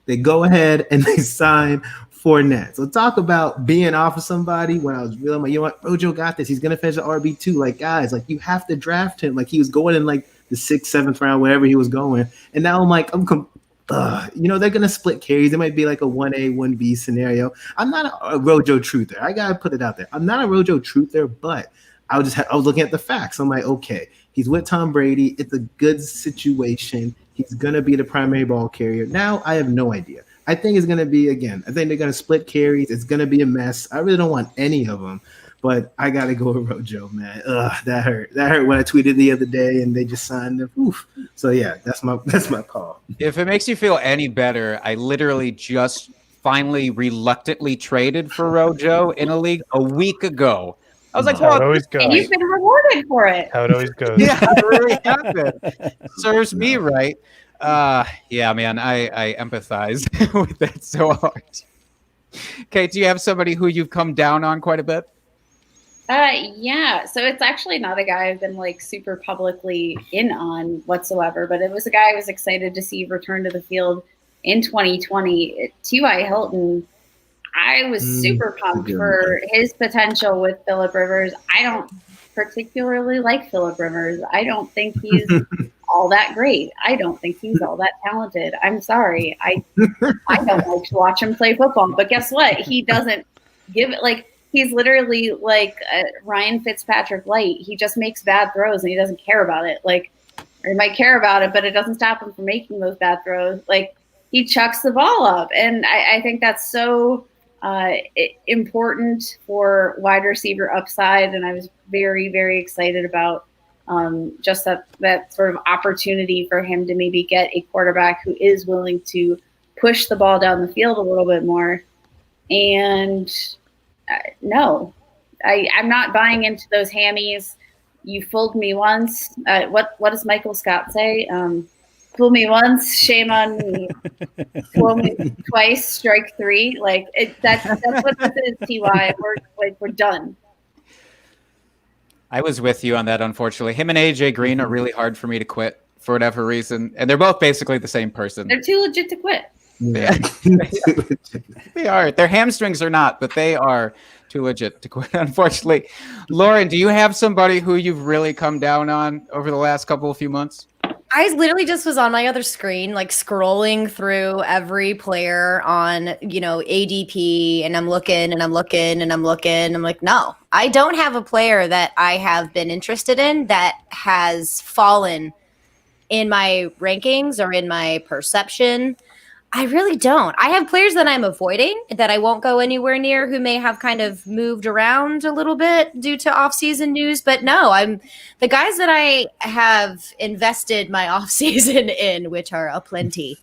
E: They go ahead and they sign Fournette. So talk about being off of somebody when I was really like, you know what? Rojo got this. He's going to finish at RB2. Like, guys, like you have to draft him. Like he was going in like the 6th, 7th round, wherever he was going. And now I'm like, they're going to split carries. It might be like a 1A, 1B scenario. I'm not a Rojo truther. I got to put it out there. I'm not a Rojo truther, but I was looking at the facts. I'm like, okay, he's with Tom Brady. It's a good situation. He's going to be the primary ball carrier. Now I have no idea. I think it's going to be, again, I think they're going to split carries. It's going to be a mess. I really don't want any of them. But I got to go with Rojo, man. That hurt. That hurt when I tweeted the other day and they just signed him. Oof. So, yeah, that's my call.
B: If it makes you feel any better, I literally just finally reluctantly traded for Rojo in a league a week ago. I was like,
F: how it always goes.
D: And you've been rewarded for it.
F: How it always goes.
B: Yeah, it really happened. Serves me right. Yeah, man, I empathize with that so hard. Kate, do you have somebody who you've come down on quite a bit?
D: Yeah. So it's actually not a guy I've been like super publicly in on whatsoever, but it was a guy I was excited to see return to the field in 2020. T.Y. Hilton, I was super pumped for his potential with Phillip Rivers. I don't particularly like Phillip Rivers. I don't think he's all that great. I don't think he's all that talented. I'm sorry. I don't like to watch him play football, but guess what? He doesn't give it like. He's literally like Ryan Fitzpatrick light. He just makes bad throws and he doesn't care about it. Like, or he might care about it, but it doesn't stop him from making those bad throws. Like, he chucks the ball up. And I think that's so important for wide receiver upside. And I was very, very excited about just that sort of opportunity for him to maybe get a quarterback who is willing to push the ball down the field a little bit more. And no, I'm not buying into those hammies. You fooled me once. What does Michael Scott say? Fool me once, shame on me. Fool me twice, strike three. Like that's what this is. Ty, we're done.
B: I was with you on that. Unfortunately, him and AJ Green are really hard for me to quit for whatever reason, and they're both basically the same person.
D: They're too legit to quit.
B: Yeah. They are. Their hamstrings are not, but they are too legit to quit, unfortunately. Lauren, do you have somebody who you've really come down on over the last couple of few months?
C: I literally just was on my other screen, like scrolling through every player on, ADP, and I'm looking and I'm looking and I'm looking. I'm like, no, I don't have a player that I have been interested in that has fallen in my rankings or in my perception. I really don't. I have players that I'm avoiding that I won't go anywhere near who may have kind of moved around a little bit due to off-season news. But no, I'm the guys that I have invested my off-season in, which are aplenty.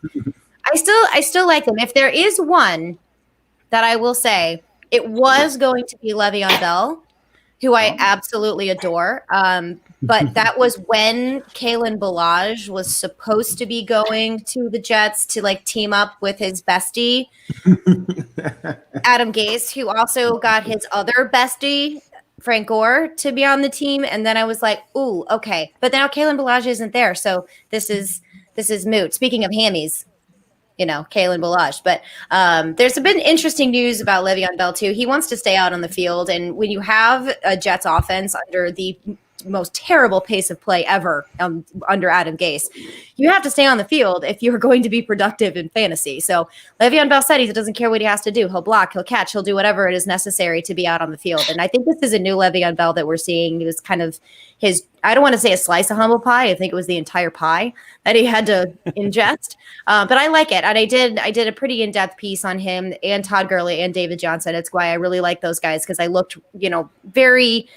C: I still like them. If there is one that I will say, it was going to be Le'Veon Bell, who I absolutely adore. But that was when Kalen Ballage was supposed to be going to the Jets to like team up with his bestie, Adam Gase, who also got his other bestie, Frank Gore, to be on the team. And then I was like, ooh, okay. But now Kalen Ballage isn't there. So this is moot. Speaking of hammies, Kalen Balash. But there's been interesting news about Le'Veon Bell too. He wants to stay out on the field, and when you have a Jets offense under the most terrible pace of play ever under Adam Gase, you have to stay on the field if you're going to be productive in fantasy. So Le'Veon Bell said he doesn't care what he has to do. He'll block, he'll catch, he'll do whatever it is necessary to be out on the field. And I think this is a new Le'Veon Bell that we're seeing. It was kind of his, I don't want to say a slice of humble pie. I think it was the entire pie that he had to ingest. But I like it. And I did a pretty in-depth piece on him and Todd Gurley and David Johnson. It's why I really like those guys, because I looked, very,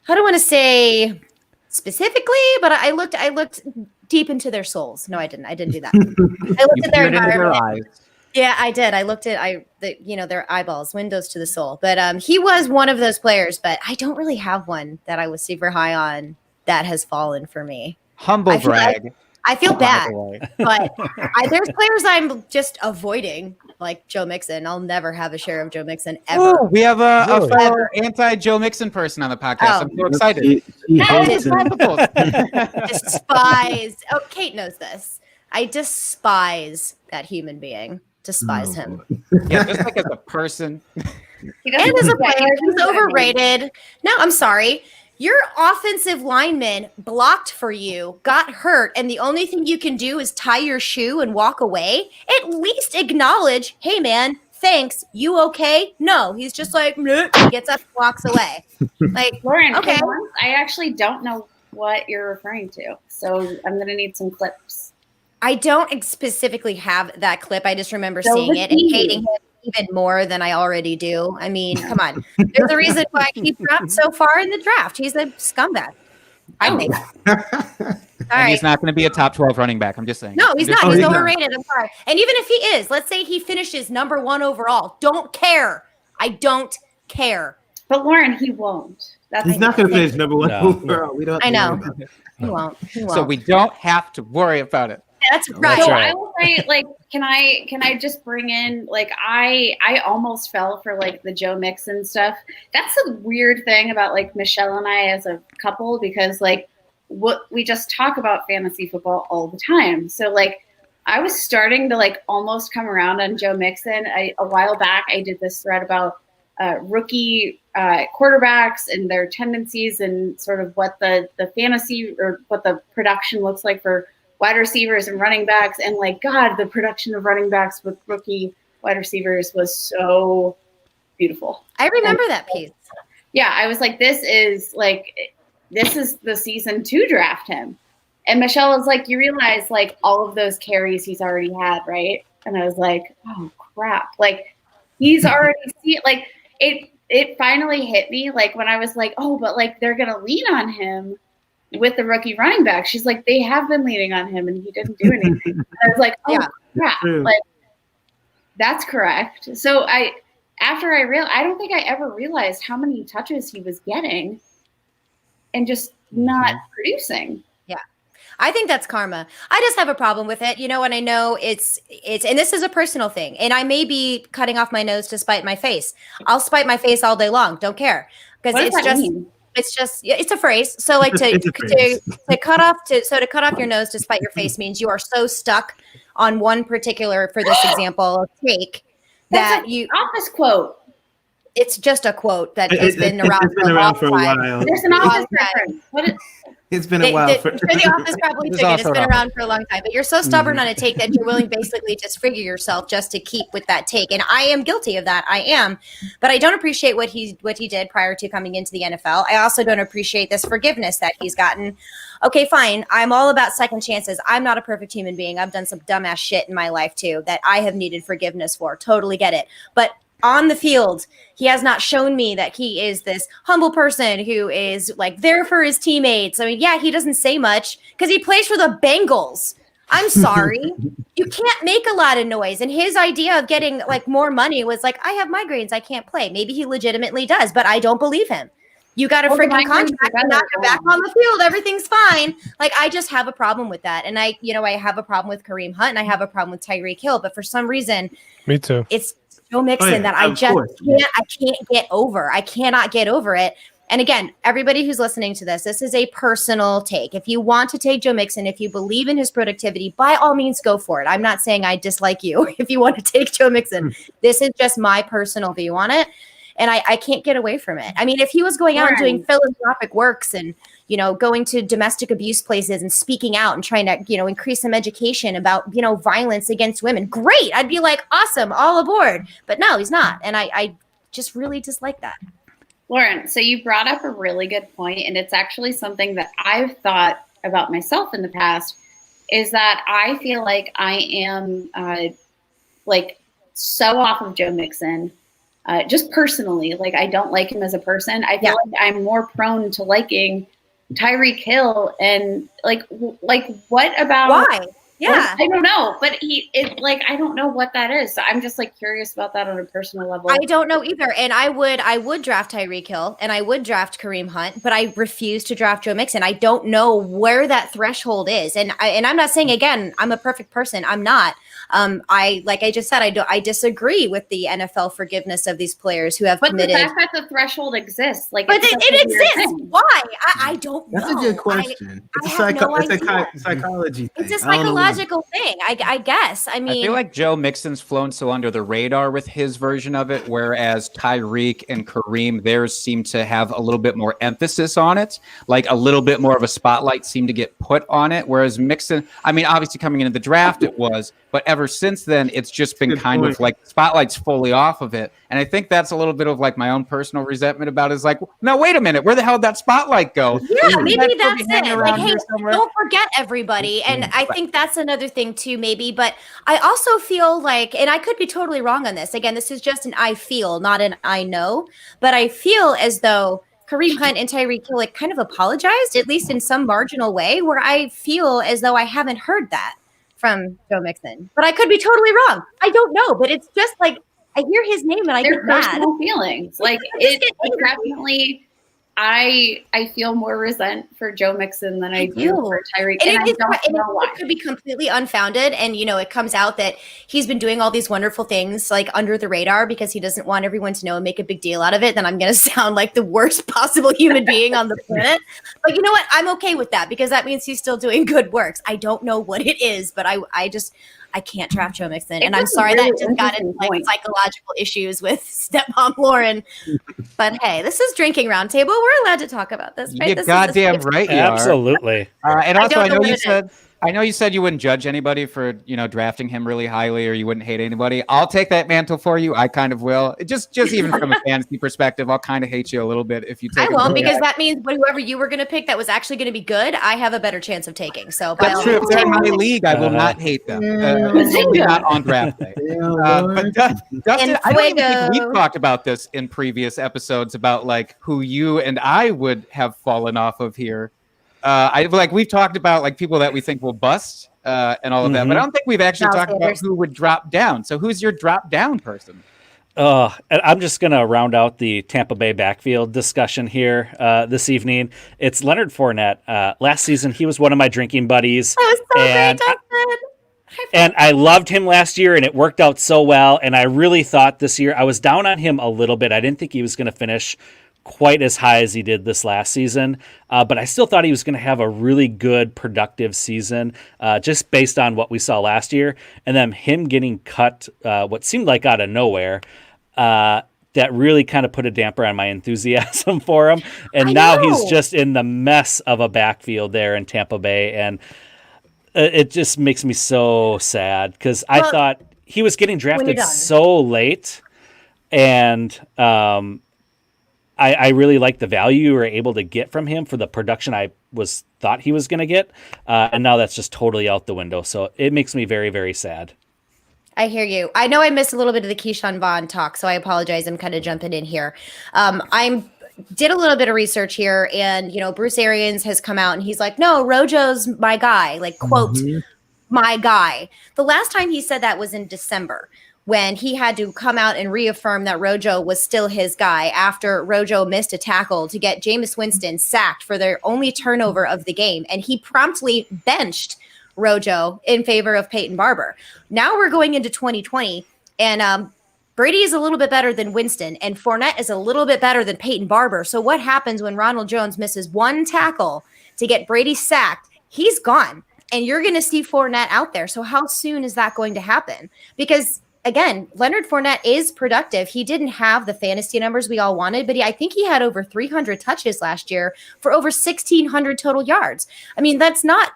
C: I don't want to say specifically, but I looked deep into their souls. No, I didn't. I didn't do that. I looked at their environment. Yeah, I did. I looked at their eyeballs, windows to the soul. But he was one of those players, but I don't really have one that I was super high on that has fallen for me.
B: Humble brag.
C: I feel bad, but there's players I'm just avoiding, like Joe Mixon. I'll never have a share of Joe Mixon ever.
B: Ooh, we have a fellow anti-Joe Mixon person on the podcast. I'm so excited.
C: Despise. Oh, Kate knows this. I despise that human being. Despise him.
B: Yeah, just like as a person.
C: And as a player, he's overrated. No, I'm sorry. Your offensive lineman blocked for you, got hurt, and the only thing you can do is tie your shoe and walk away. At least acknowledge, hey, man, thanks. You okay? No, he's just like, gets up and walks away. Like,
D: Lauren,
C: okay.
D: I actually don't know what you're referring to, so I'm going to need some clips.
C: I don't specifically have that clip. I just remember seeing it and hating him even more than I already do. I mean, come on. There's a reason why he dropped so far in the draft. He's a scumbag, I think.
B: And he's not going to be a top 12 running back. I'm just saying.
C: No, he's not. He's overrated. I'm sorry. And even if he is, let's say he finishes number 1 overall. Don't care. I don't care.
D: But Lauren, he won't.
E: He's not going to finish number 1 overall. We don't.
C: I know. He won't.
B: So we don't have to worry about it.
C: That's right.
D: So I will say, like, can I just bring in, like, I almost fell for like the Joe Mixon stuff. That's a weird thing about like Michelle and I as a couple, because like what we just talk about fantasy football all the time. So like I was starting to like almost come around on Joe Mixon. A while back I did this thread about rookie quarterbacks and their tendencies and sort of what the fantasy or what the production looks like for wide receivers and running backs. And like, God, the production of running backs with rookie wide receivers was so beautiful.
C: I remember that piece.
D: Yeah. I was like, this is the season to draft him. And Michelle was like, you realize like all of those carries he's already had, right? And I was like, oh crap. Like he's already seen, like it finally hit me. Like when I was like, oh, but like they're going to lean on him with the rookie running back. She's like, they have been leaning on him and he didn't do anything. And I was like, oh crap. Like that's correct. So I don't think I ever realized how many touches he was getting and just not producing.
C: Yeah. I think that's karma. I just have a problem with it, and I know it's, and this is a personal thing, and I may be cutting off my nose to spite my face. I'll spite my face all day long. Don't care. Because it's a phrase. So like to cut off your nose to spite your face means you are so stuck on one particular, for this example, take that you
D: office quote.
C: It's just a quote that has been around for a while.
D: There's an office reference.
E: It's been a while.
C: The office probably figured it's been around for a long time, but you're so stubborn on a take that you're willing basically to disfigure yourself just to keep with that take. And I am guilty of that. I am, but I don't appreciate what he did prior to coming into the NFL. I also don't appreciate this forgiveness that he's gotten. Okay, fine. I'm all about second chances. I'm not a perfect human being. I've done some dumbass shit in my life too that I have needed forgiveness for. Totally get it. But on the field, he has not shown me that he is this humble person who is like there for his teammates. I mean, yeah, he doesn't say much because he plays for the Bengals. I'm sorry. You can't make a lot of noise. And his idea of getting like more money was like, I have migraines. I can't play. Maybe he legitimately does, but I don't believe him. You got a freaking contract and now you're back on the field. Everything's fine. Like, I just have a problem with that. And I have a problem with Kareem Hunt and I have a problem with Tyreek Hill. But for some reason,
F: me too.
C: It's Joe Mixon that I can't get over. I cannot get over it. And again, everybody who's listening to this is a personal take. If you want to take Joe Mixon, if you believe in his productivity, by all means, go for it. I'm not saying I dislike you if you want to take Joe Mixon. This is just my personal view on it. And I can't get away from it. I mean, if he was going out and doing philanthropic works and, you know, going to domestic abuse places and speaking out and trying to, you know, increase some education about, you know, violence against women, great. I'd be like, awesome, all aboard. But no, he's not. And I just really dislike that.
D: Lauren, so you brought up a really good point, and it's actually something that I've thought about myself in the past, is that I feel like I am like so off of Joe Mixon. Just personally, like I don't like him as a person. I feel like I'm more prone to liking Tyreek Hill, and like what about
C: why? Yeah,
D: I don't know, but I don't know what that is. So I'm just like curious about that on a personal level.
C: I don't know either. And I would draft Tyreek Hill and I would draft Kareem Hunt, but I refuse to draft Joe Mixon. I don't know where that threshold is. And I'm not saying, again, I'm a perfect person. I'm not. Like I just said, I disagree with the NFL forgiveness of these players who have committed.
D: But the fact that the threshold exists, like,
C: but it exists. Why? I don't know.
E: That's a good question. It's a psychology thing.
C: It's a psychological thing, I guess. I mean,
B: I feel like Joe Mixon's flown so under the radar with his version of it, whereas Tyreek and Kareem, theirs seem to have a little bit more emphasis on it, like a little bit more of a spotlight seemed to get put on it. Whereas Mixon, I mean, obviously coming into the draft, it was, but ever since then, it's just been kind of like spotlight's fully off of it. And I think that's a little bit of like my own personal resentment about it. Is like, no, wait a minute, where the hell did that spotlight go?
C: Yeah, maybe that's it. Like, hey, don't forget everybody. And I think that's another thing too, maybe. But I also feel like, and I could be totally wrong on this. Again, this is just an I feel, not an I know. But I feel as though Kareem Hunt and Tyreek Hill like kind of apologized, at least in some marginal way, where I feel as though I haven't heard that from Joe Mixon. But I could be totally wrong. I don't know. But it's just like I hear his name and I get mad.
D: Personal feelings. Like it definitely. I feel more resent for Joe Mixon than I do for Tyreek. And I don't know why.
C: It could be completely unfounded. And, you know, it comes out that he's been doing all these wonderful things like under the radar because he doesn't want everyone to know and make a big deal out of it. Then I'm going to sound like the worst possible human being on the planet. But you know what? I'm okay with that because that means he's still doing good works. I don't know what it is, but I can't draft Joe Mixon. And I'm sorry that just got into like psychological issues with stepmom Lauren. But hey, this is Drinking Roundtable. We're allowed to talk about this, right?
B: You're goddamn right you are.
A: Absolutely.
B: And also, I know you said you wouldn't judge anybody for, you know, drafting him really highly or you wouldn't hate anybody. I'll take that mantle for you. I kind of will. Just even from a fantasy perspective, I'll kind of hate you a little bit if you take it.
C: I won't because that means whoever you were going to pick that was actually going to be good, I have a better chance of taking. So
B: that's true. If they're in my league, I will not hate them. Not on draft day. But Dustin, I don't even think we've talked about this in previous episodes about like who you and I would have fallen off of here. We've talked about like people that we think will bust and all of that, but I don't think we've actually talked about who would drop down. So who's your drop down person?
A: I'm just going to round out the Tampa Bay backfield discussion here this evening. It's Leonard Fournette. Last season, he was one of my drinking buddies.
C: That was so great, Dustin.
A: And I loved him last year, and it worked out so well. And I really thought this year, I was down on him a little bit. I didn't think he was going to finish quite as high as he did this last season. But I still thought he was going to have a really good, productive season, just based on what we saw last year. And then him getting cut, what seemed like out of nowhere, that really kind of put a damper on my enthusiasm for him. And now he's just in the mess of a backfield there in Tampa Bay. And it just makes me so sad because I thought he was getting drafted so late. And I really like the value you were able to get from him for the production I thought he was going to get. And now that's just totally out the window. So it makes me very, very sad.
C: I hear you. I know I missed a little bit of the Keyshawn Vaughn talk, so I apologize. I'm kind of jumping in here. I did a little bit of research here, and, you know, Bruce Arians has come out and he's like, no, Rojo's my guy, like, quote, my guy. The last time he said that was in December, when he had to come out and reaffirm that Rojo was still his guy after Rojo missed a tackle to get Jameis Winston sacked for their only turnover of the game. And he promptly benched Rojo in favor of Peyton Barber. Now we're going into 2020, and Brady is a little bit better than Winston, and Fournette is a little bit better than Peyton Barber. So what happens when Ronald Jones misses one tackle to get Brady sacked? He's gone, and you're going to see Fournette out there. So how soon is that going to happen? Because, again, Leonard Fournette is productive. He didn't have the fantasy numbers we all wanted, but I think he had over 300 touches last year for over 1,600 total yards. I mean, that's not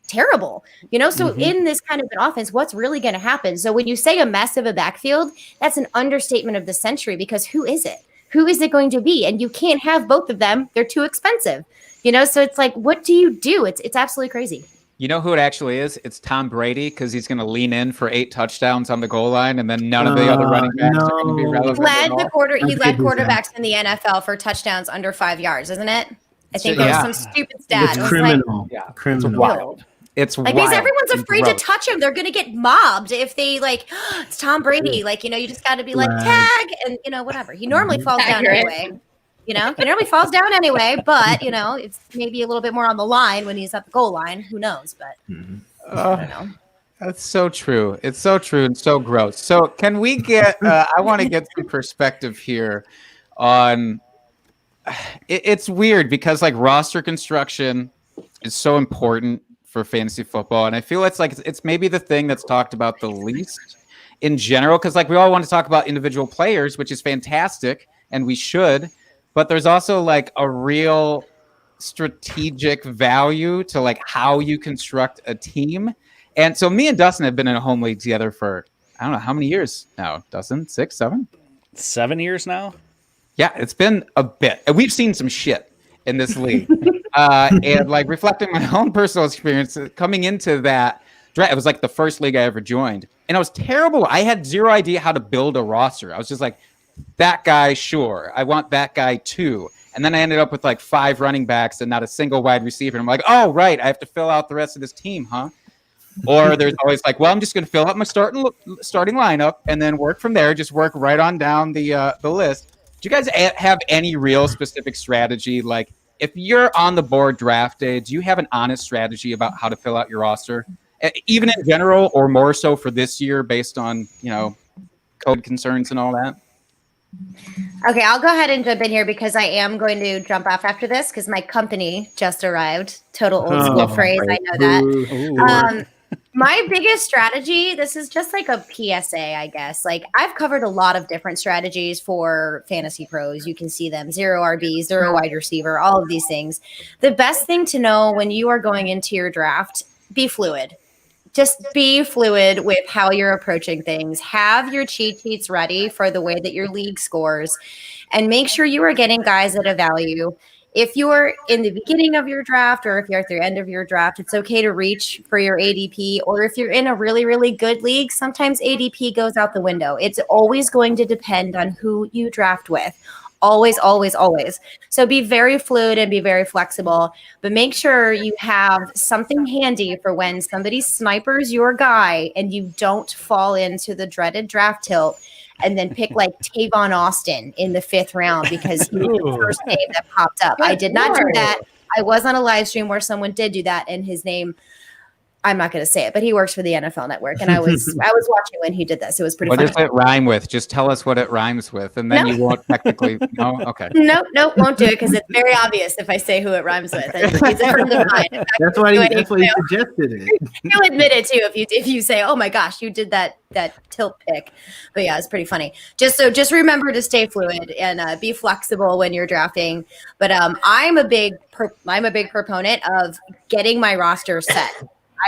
C: terrible, so in this kind of an offense, what's really going to happen? So when you say a mess of a backfield, that's an understatement of the century, because who is it going to be? And you can't have both of them. They're too expensive, so it's like, what do you do? It's absolutely crazy.
B: You know who it actually is? It's Tom Brady, because he's going to lean in for 8 touchdowns on the goal line, and then none of the other running backs are going to be relevant.
C: He led quarterbacks in the NFL for touchdowns under 5 yards, isn't it? I think that was some stupid stat.
E: It's criminal.
B: Criminal. It's wild. It's
C: like,
B: wild.
C: because everyone's afraid to touch him. They're going to get mobbed if they it's Tom Brady. You just got to be like, tag, and whatever. He normally falls down anyway. He normally falls down anyway, but it's maybe a little bit more on the line when he's at the goal line. Who knows? But I don't know.
B: That's so true. It's so true and so gross. So can we get? I want to get some perspective here on. It's weird because roster construction is so important for fantasy football, and I feel it's maybe the thing that's talked about the least in general, because we all want to talk about individual players, which is fantastic, and we should, but there's also a real strategic value to how you construct a team. And so me and Dustin have been in a home league together for I don't know how many years now. Dustin, 6, 7?
A: 7 years now.
B: Yeah, it's been a bit, and we've seen some shit in this league. And reflecting my own personal experience coming into that draft, it was the first league I ever joined, and I was terrible. I had zero idea how to build a roster. I was just that guy, sure, I want that guy too. And then I ended up with 5 running backs and not a single wide receiver. And I'm like, oh right, I have to fill out the rest of this team, huh? Or there's always well, I'm just going to fill out my starting lineup and then work from there. Just work right on down the list. Do you guys have any real specific strategy? If you're on the board draft day, do you have an honest strategy about how to fill out your roster, even in general, or more so for this year based on, COVID concerns and all that?
C: Okay, I'll go ahead and jump in here because I am going to jump off after this because my company just arrived. Total old school phrase. Right. I know that. My biggest strategy, this is just a PSA, I guess. I've covered a lot of different strategies for fantasy pros. You can see them: 0 RB, 0 wide receiver, all of these things. The best thing to know when you are going into your draft, be fluid. Just be fluid with how you're approaching things. Have your cheat sheets ready for the way that your league scores, and make sure you are getting guys at a value. If you're in the beginning of your draft or if you're at the end of your draft, it's okay to reach for your ADP. Or if you're in a really, really good league, sometimes ADP goes out the window. It's always going to depend on who you draft with. Always, always, always. So be very fluid and be very flexible, but make sure you have something handy for when somebody snipers your guy and you don't fall into the dreaded draft tilt and then pick Tavon Austin in the 5th round because he was the first name that popped up. I did not do that. I was on a live stream where someone did do that, and his name, I'm not going to say it, but he works for the NFL Network, and I was watching when he did this. It was pretty funny.
B: What does it rhyme with? Just tell us what it rhymes with, and then you won't technically know. Okay.
C: No, won't do it because it's very obvious if I say who it rhymes with. He's a friend of mine.
E: That's why he suggested it.
C: He'll admit it too if you say, "Oh my gosh, you did that tilt pick." But yeah, it's pretty funny. Just remember to stay fluid and be flexible when you're drafting. But I'm a big proponent of getting my roster set.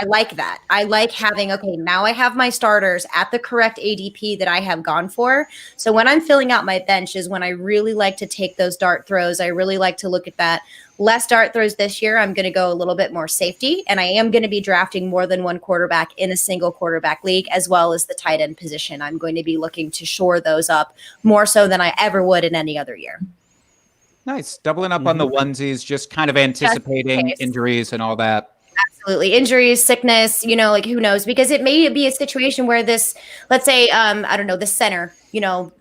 C: I like that. I like having, okay, now I have my starters at the correct ADP that I have gone for. So when I'm filling out my bench is when I really like to take those dart throws. I really like to look at that. Less dart throws this year. I'm going to go a little bit more safety, and I am going to be drafting more than one quarterback in a single quarterback league, as well as the tight end position. I'm going to be looking to shore those up more so than I ever would in any other year.
B: Nice. Doubling up on the onesies, just kind of anticipating injuries and all that.
C: Absolutely. Injuries, sickness, who knows? Because it may be a situation where this, let's say, I don't know, the center,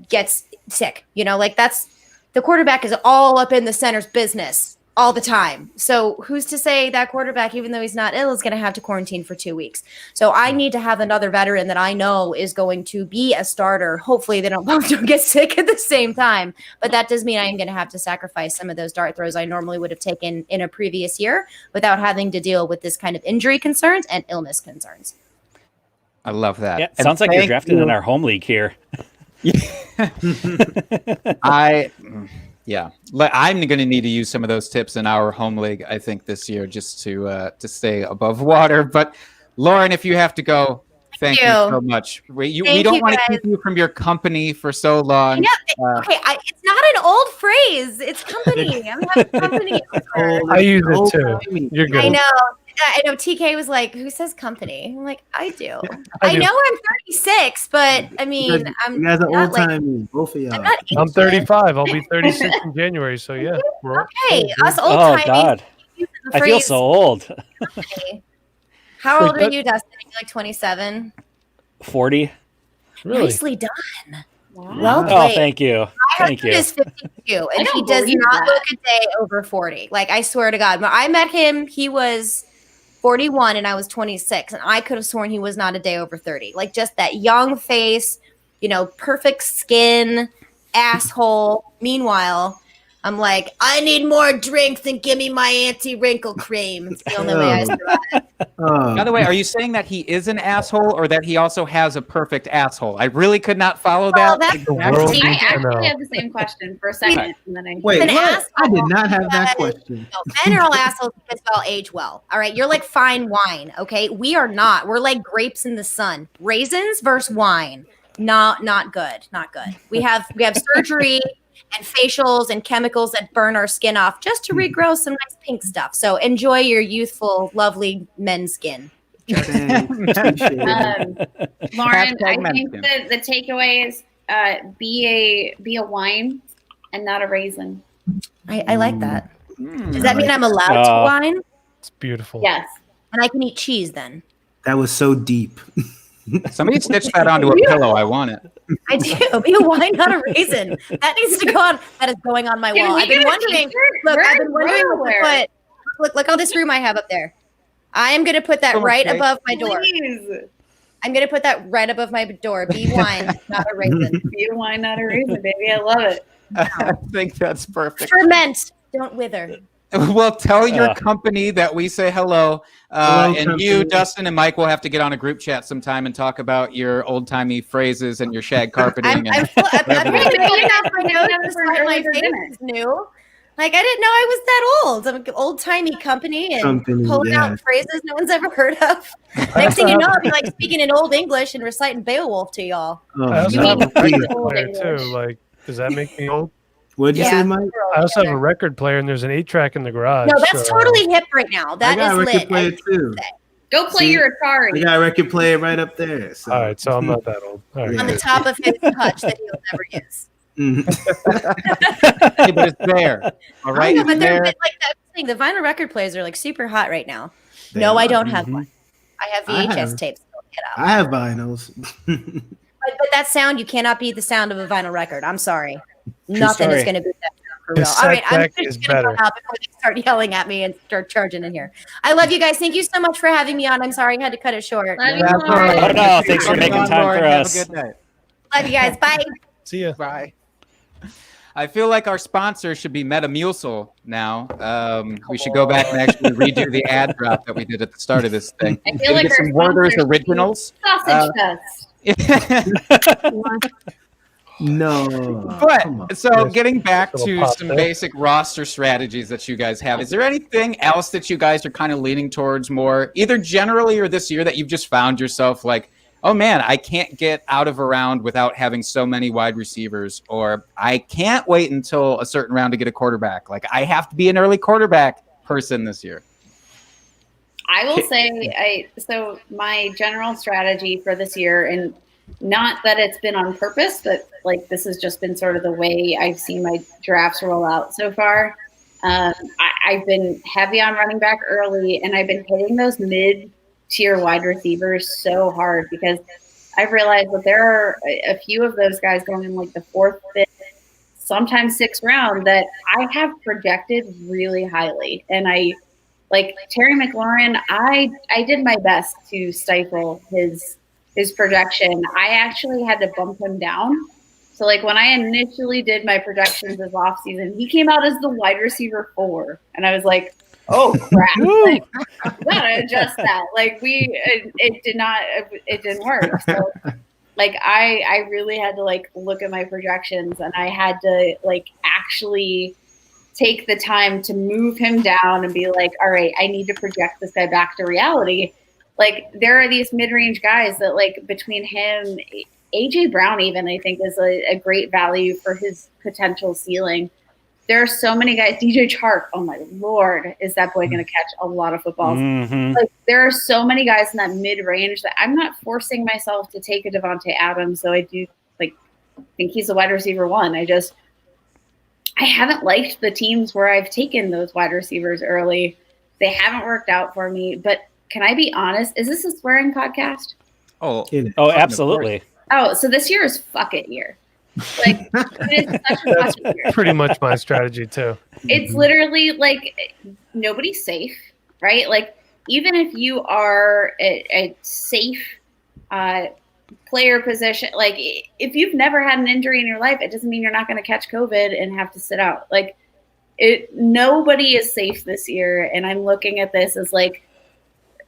C: gets sick, that's the quarterback is all up in the center's business. all the time. So who's to say that quarterback, even though he's not ill, is going to have to quarantine for 2 weeks? So I need to have another veteran that I know is going to be a starter. Hopefully they don't both get sick at the same time. But that does mean I am going to have to sacrifice some of those dart throws I normally would have taken in a previous year without having to deal with this kind of injury concerns and illness concerns.
B: I love that.
A: Yeah, sounds like you're drafted in our home league here.
B: I'm going to need to use some of those tips in our home league, I think, this year just to stay above water. But Lauren, if you have to go, thank you so much. We don't want to keep you from your company for so long.
C: Okay, it's not an old phrase. It's company. I'm having company.
F: I use it too. You're good.
C: I know TK was like, who says company? I'm like, I do. I know I'm 36, but I mean,
E: you guys are old timey, both of y'all.
F: I'm 35. I'll be 36 in January. So yeah.
C: Okay, us old timey.
A: Oh God, I feel so old.
C: How old are you, Dustin? Are you like 27?
A: 40.
F: Really?
C: Nicely done.
D: Wow.
C: Well played.
A: Oh, thank you.
C: My husband is 52, and he does not look a day over 40. Like, I swear to God. When I met him, he was 41 and I was 26, and I could have sworn he was not a day over 30. Like, just that young face, perfect skin, asshole. Meanwhile, I'm like, I need more drinks and give me my anti-wrinkle cream. It's the only way I survive.
B: By the way, are you saying that he is an asshole or that he also has a perfect asshole? I really could not follow that.
D: I actually had the same question for a second. And then
E: I did not have that question.
C: No, men are all assholes because they all age well. All right. You're like fine wine. Okay. We are not. We're like grapes in the sun. Raisins versus wine. Not good. Not good. We have surgery and facials and chemicals that burn our skin off just to regrow some nice pink stuff. So enjoy your youthful, lovely men's skin.
D: Lauren, I think that the takeaway is be a wine and not a raisin.
C: I like that. Does that mean I'm allowed to wine?
F: It's beautiful.
D: Yes.
C: And I can eat cheese then.
E: That was so deep.
B: Somebody stitch that onto a pillow. I want it.
C: I do. Be a wine, not a raisin. That needs to go on. That is going on my wall. I've been wondering. Look, I've been wondering what to put. Look how this room I have up there. I am going to put that above my door. I'm going to put that right above my door. Be wine, not a raisin.
D: Be a wine, not a raisin, baby. I love it.
B: I think that's perfect.
C: Ferment. Don't wither.
B: Well, tell your company that we say hello. And you, Dustin, and Mike will have to get on a group chat sometime and talk about your old-timey phrases and your shag carpeting.
C: I'm really good enough for my face is new. Like, I didn't know I was that old. I'm an old-timey company and pulling out phrases no one's ever heard of. Next thing you know, I'll be like speaking in Old English and reciting Beowulf to y'all.
F: I also have a record player too. Like, does that make me old?
E: What did you say, Mike?
F: I also have a record player, and there's an 8-track in the garage.
C: No, that's totally hip right now. That is lit.
E: I got a record player too.
D: Go play your Atari.
E: I got a record player right up there. So.
F: All right, so I'm not that old. All right.
C: On the top of his hutch that he'll never use.
B: Hey, but it's there. All right.
C: No, but they're like that thing. The vinyl record players are like super hot right now. No, I don't have one. I have VHS tapes.
E: I have vinyls.
C: But that sound, you cannot beat the sound of a vinyl record. I'm sorry. Nothing is going to beat that sound for real. All right, I'm just going to go out before they start yelling at me and start charging in here. I love you guys. Thank you so much for having me on. I'm sorry I had to cut it short.
D: Love you,
A: Oh, no, thanks for making time for us.
B: Have a good night.
C: Love you guys. Bye.
F: See ya.
B: Bye. I feel like our sponsor should be Metamucil now. We should go back and actually redo the ad drop that we did at the start of this thing.
D: I feel like
B: some Werther's Originals.
D: Sausage fest.
E: No.
B: But so getting back to some basic roster strategies that you guys have, is there anything else that you guys are kind of leaning towards more, either generally or this year, that you've just found yourself like, oh man, I can't get out of a round without having so many wide receivers, or I can't wait until a certain round to get a quarterback. Like, I have to be an early quarterback person this year.
D: I will say, so my general strategy for this year, and not that it's been on purpose, but like this has just been sort of the way I've seen my drafts roll out so far. I've been heavy on running back early, and I've been hitting those mid-tier wide receivers so hard because I've realized that there are a few of those guys going in like the 4th, 5th, sometimes 6th round that I have projected really highly. And I like Terry McLaurin, I did my best to stifle his projection. I actually had to bump him down. So like when I initially did my projections this offseason, he came out as the wide receiver 4. And I was like, oh crap. Like, gotta adjust that. Like it didn't work. So like I really had to like look at my projections, and I had to like actually take the time to move him down and be like, all right, I need to project this guy back to reality. Like there are these mid-range guys that like between him, AJ Brown even I think is a great value for his potential ceiling. There are so many guys. DJ Chark, oh my Lord, is that boy going to catch a lot of footballs? Like there are so many guys in that mid-range that I'm not forcing myself to take a Devontae Adams. So I do like think he's a wide receiver 1. I haven't liked the teams where I've taken those wide receivers early. They haven't worked out for me. But can I be honest? Is this a swearing podcast?
A: Oh, absolutely.
D: Oh, so this year is fuck it year. Like it is such a fuck it year.
F: Pretty much my strategy too.
D: It's literally like nobody's safe, right? Like even if you are a safe player position, like if you've never had an injury in your life, it doesn't mean you're not going to catch COVID and have to sit out. Like nobody is safe this year. And I'm looking at this as like,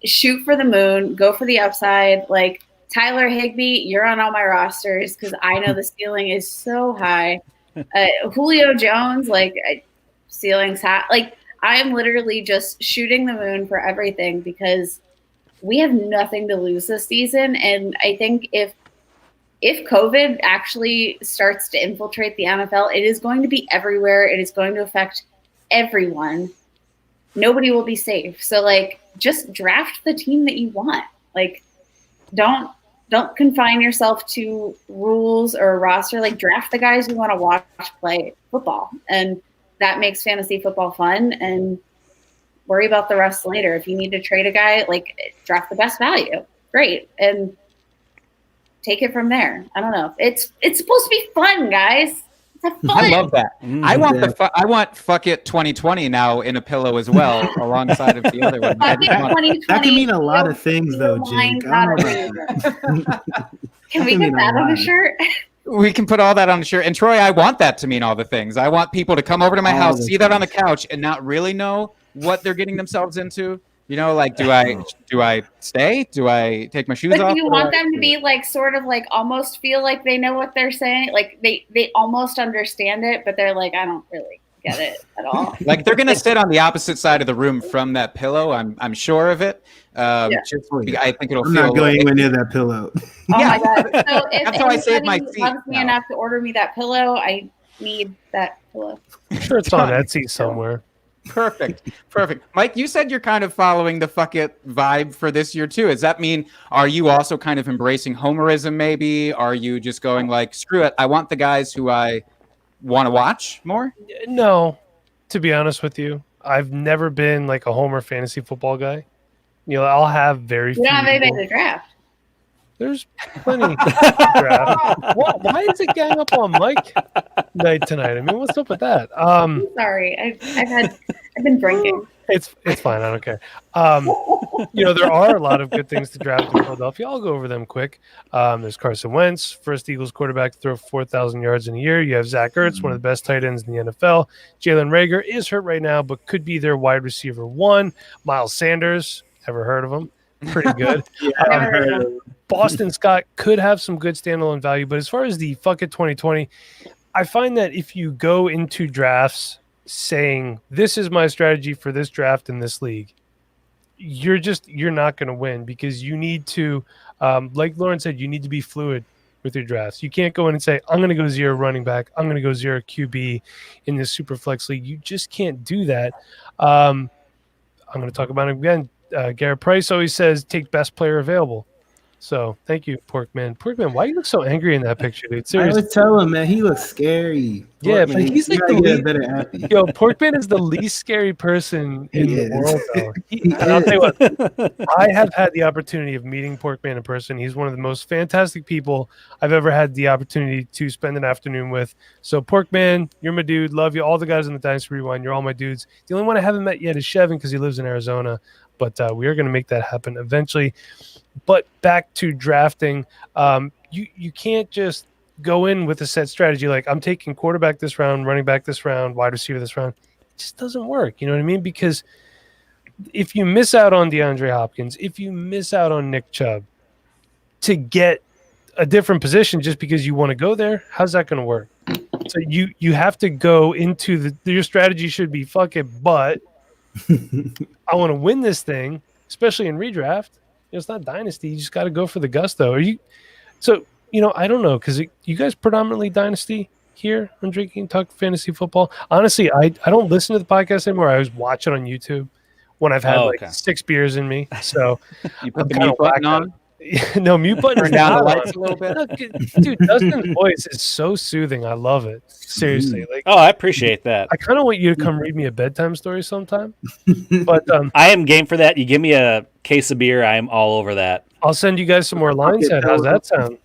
D: shoot for the moon, go for the upside. Like Tyler Higbee, you're on all my rosters because I know the ceiling is so high. Julio Jones, like ceiling's high. Like I'm literally just shooting the moon for everything because we have nothing to lose this season. And I think if COVID actually starts to infiltrate the NFL, it is going to be everywhere. It is going to affect everyone. Nobody will be safe. So like just draft the team that you want. Like don't confine yourself to rules or a roster. Like draft the guys you want to watch play football. And that makes fantasy football fun. And worry about the rest later. If you need to trade a guy, like draft the best value. Great. And take it from there. I don't know. It's supposed to be fun, guys. It's fun.
B: I love that. I want fuck it 2020 now in a pillow as well, alongside of the other one.
E: That can mean a lot of things, though, Jake.
D: Can we get that on a shirt?
B: We can put all that on a shirt. And Troy, I want that to mean all the things. I want people to come over to my house, see that on the couch, and not really know what they're getting themselves into. You know, like, do I stay? Do I take my shoes off?
D: Do you want them to be like sort of like almost feel like they know what they're saying? Like they almost understand it, but they're like, I don't really get it at all.
B: Like they're gonna sit on the opposite side of the room from that pillow. I'm sure of it. I think it'll.
E: I'm not going anywhere near that pillow.
D: Oh my god! So if
B: that's how I save my seat.
D: Loves me enough to order me that pillow, I need that pillow.
F: I'm sure it's on Etsy somewhere.
B: Perfect. Mike, you said you're kind of following the fuck it vibe for this year too. Does that mean, are you also kind of embracing homerism maybe? Are you just going like, screw it, I want the guys who I want to watch more?
F: No, to be honest with you, I've never been like a homer fantasy football guy. You know, I'll have very few.
D: You don't have anybody to draft.
F: There's plenty to draft. Why is it gang up on Mike night tonight? I mean, what's up with that?
D: I'm sorry. I've been drinking.
F: It's fine. I don't care. You know, there are a lot of good things to draft in Philadelphia. I'll go over them quick. There's Carson Wentz, first Eagles quarterback to throw 4,000 yards in a year. You have Zach Ertz, one of the best tight ends in the NFL. Jalen Reagor is hurt right now, but could be their wide receiver 1. Miles Sanders, ever heard of him? Pretty good. Boston Scott could have some good standalone value, but as far as the fuck it 2020, I find that if you go into drafts saying this is my strategy for this draft in this league, you're not going to win, because you need to, like Lauren said, you need to be fluid with your drafts. You can't go in and say, I'm going to go 0 running back, I'm going to go 0 QB in this super flex league. You just can't do that. I'm going to talk about it again. Garrett Price always says take best player available. So thank you, Porkman. Porkman, why do you look so angry in that picture, dude? Seriously.
E: I would tell him, man, he looks scary.
F: Yeah, but
E: Porkman,
F: he's like
E: you
F: the
E: gotta get a
F: least,
E: better appy.
F: yo, Porkman is the least scary person in
E: He
F: the
E: is.
F: world, though.
E: He
F: And I'll tell you
E: is.
F: what, I have had the opportunity of meeting Porkman in person. He's one of the most fantastic people I've ever had the opportunity to spend an afternoon with. So, Porkman, you're my dude. Love you. All the guys in the Dynasty Rewind, you're all my dudes. The only one I haven't met yet is Chevin because he lives in Arizona. But we are going to make that happen eventually. But back to drafting, you can't just go in with a set strategy like I'm taking quarterback this round, running back this round, wide receiver this round. It just doesn't work. You know what I mean? Because if you miss out on DeAndre Hopkins, if you miss out on Nick Chubb to get a different position just because you want to go there, how's that going to work? So you have to go into your strategy should be fuck it, but I want to win this thing, especially in redraft. It's not dynasty. You just got to go for the gusto. I don't know because you guys predominantly dynasty here on Drinking Talk Fantasy Football. Honestly, I don't listen to the podcast anymore. I always watch it on YouTube when I've had 6 beers in me. So
B: you put the mute button on.
F: No, mute button.
B: Turn down the lights a little bit.
F: No, dude, Dustin's voice is so soothing. I love it. Seriously. Like,
A: I appreciate that.
F: I kind of want you to come read me a bedtime story sometime. But
A: I am game for that. You give me a case of beer, I am all over that.
F: I'll send you guys some more lines. How's that sound?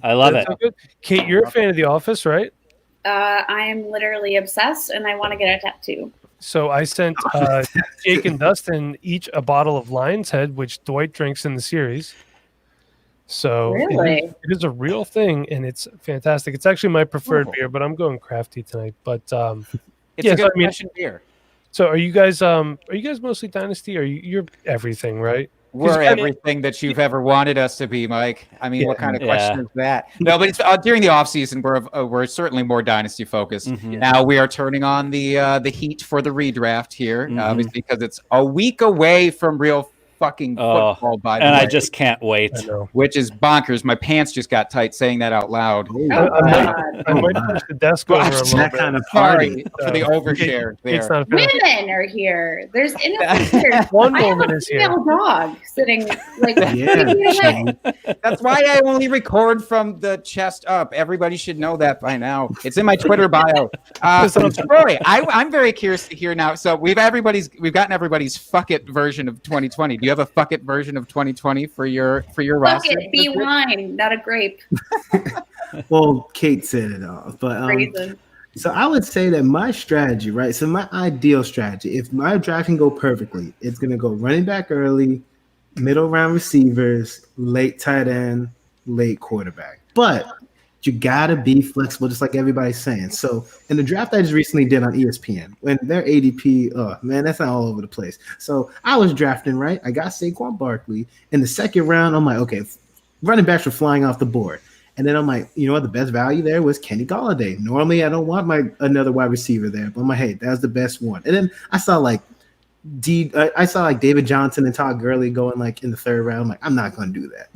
A: I love it.
F: Good? Kate, you're a fan of The Office, right?
D: I am literally obsessed, and I want to get a tattoo.
F: So I sent Jake and Dustin each a bottle of Lion's Head, which Dwight drinks in the series. So
D: really?
F: it is a real thing, and it's fantastic. It's actually my preferred beer, but I'm going crafty tonight. But
B: it's a good beer.
F: So are you guys mostly Dynasty? Or you're everything, right?
B: We're everything that you've ever wanted us to be, Mike. I mean, what kind of question is that? No, but it's during the off season, we're certainly more dynasty focused. Mm-hmm. Now we are turning on the heat for the redraft here, obviously because it's a week away from real fucking football. By the way,
A: I just can't wait.
B: Which is bonkers. My pants just got tight saying that out loud.
F: I might push the desk over a little bit.
E: Kind of party
B: for the overshare there.
D: Women are here. There's here.
F: One woman is here.
D: Dog sitting like.
B: That's why I only record from the chest up. Everybody should know that by now. It's in my Twitter bio. Troy, I'm very curious to hear now. So we've gotten everybody's fuck it version of 2020. Do you have a fuck it version of 2020 for your roster?
D: Fuck it, be wine, not a grape.
E: Well, Kate said it all, but so I would say that my strategy, right? So my ideal strategy, if my draft can go perfectly, it's gonna go running back early, middle round receivers, late tight end, late quarterback. But you gotta be flexible, just like everybody's saying. So in the draft I just recently did on ESPN, when their ADP, oh man, that's not all over the place. So I was drafting, right? I got Saquon Barkley. In the second round, I'm like, okay, running backs were flying off the board. And then I'm like, you know what? The best value there was Kenny Golladay. Normally, I don't want another wide receiver there, but I'm like, hey, that's the best one. And then I saw like David Johnson and Todd Gurley going like in the third round. I'm like, I'm not going to do that.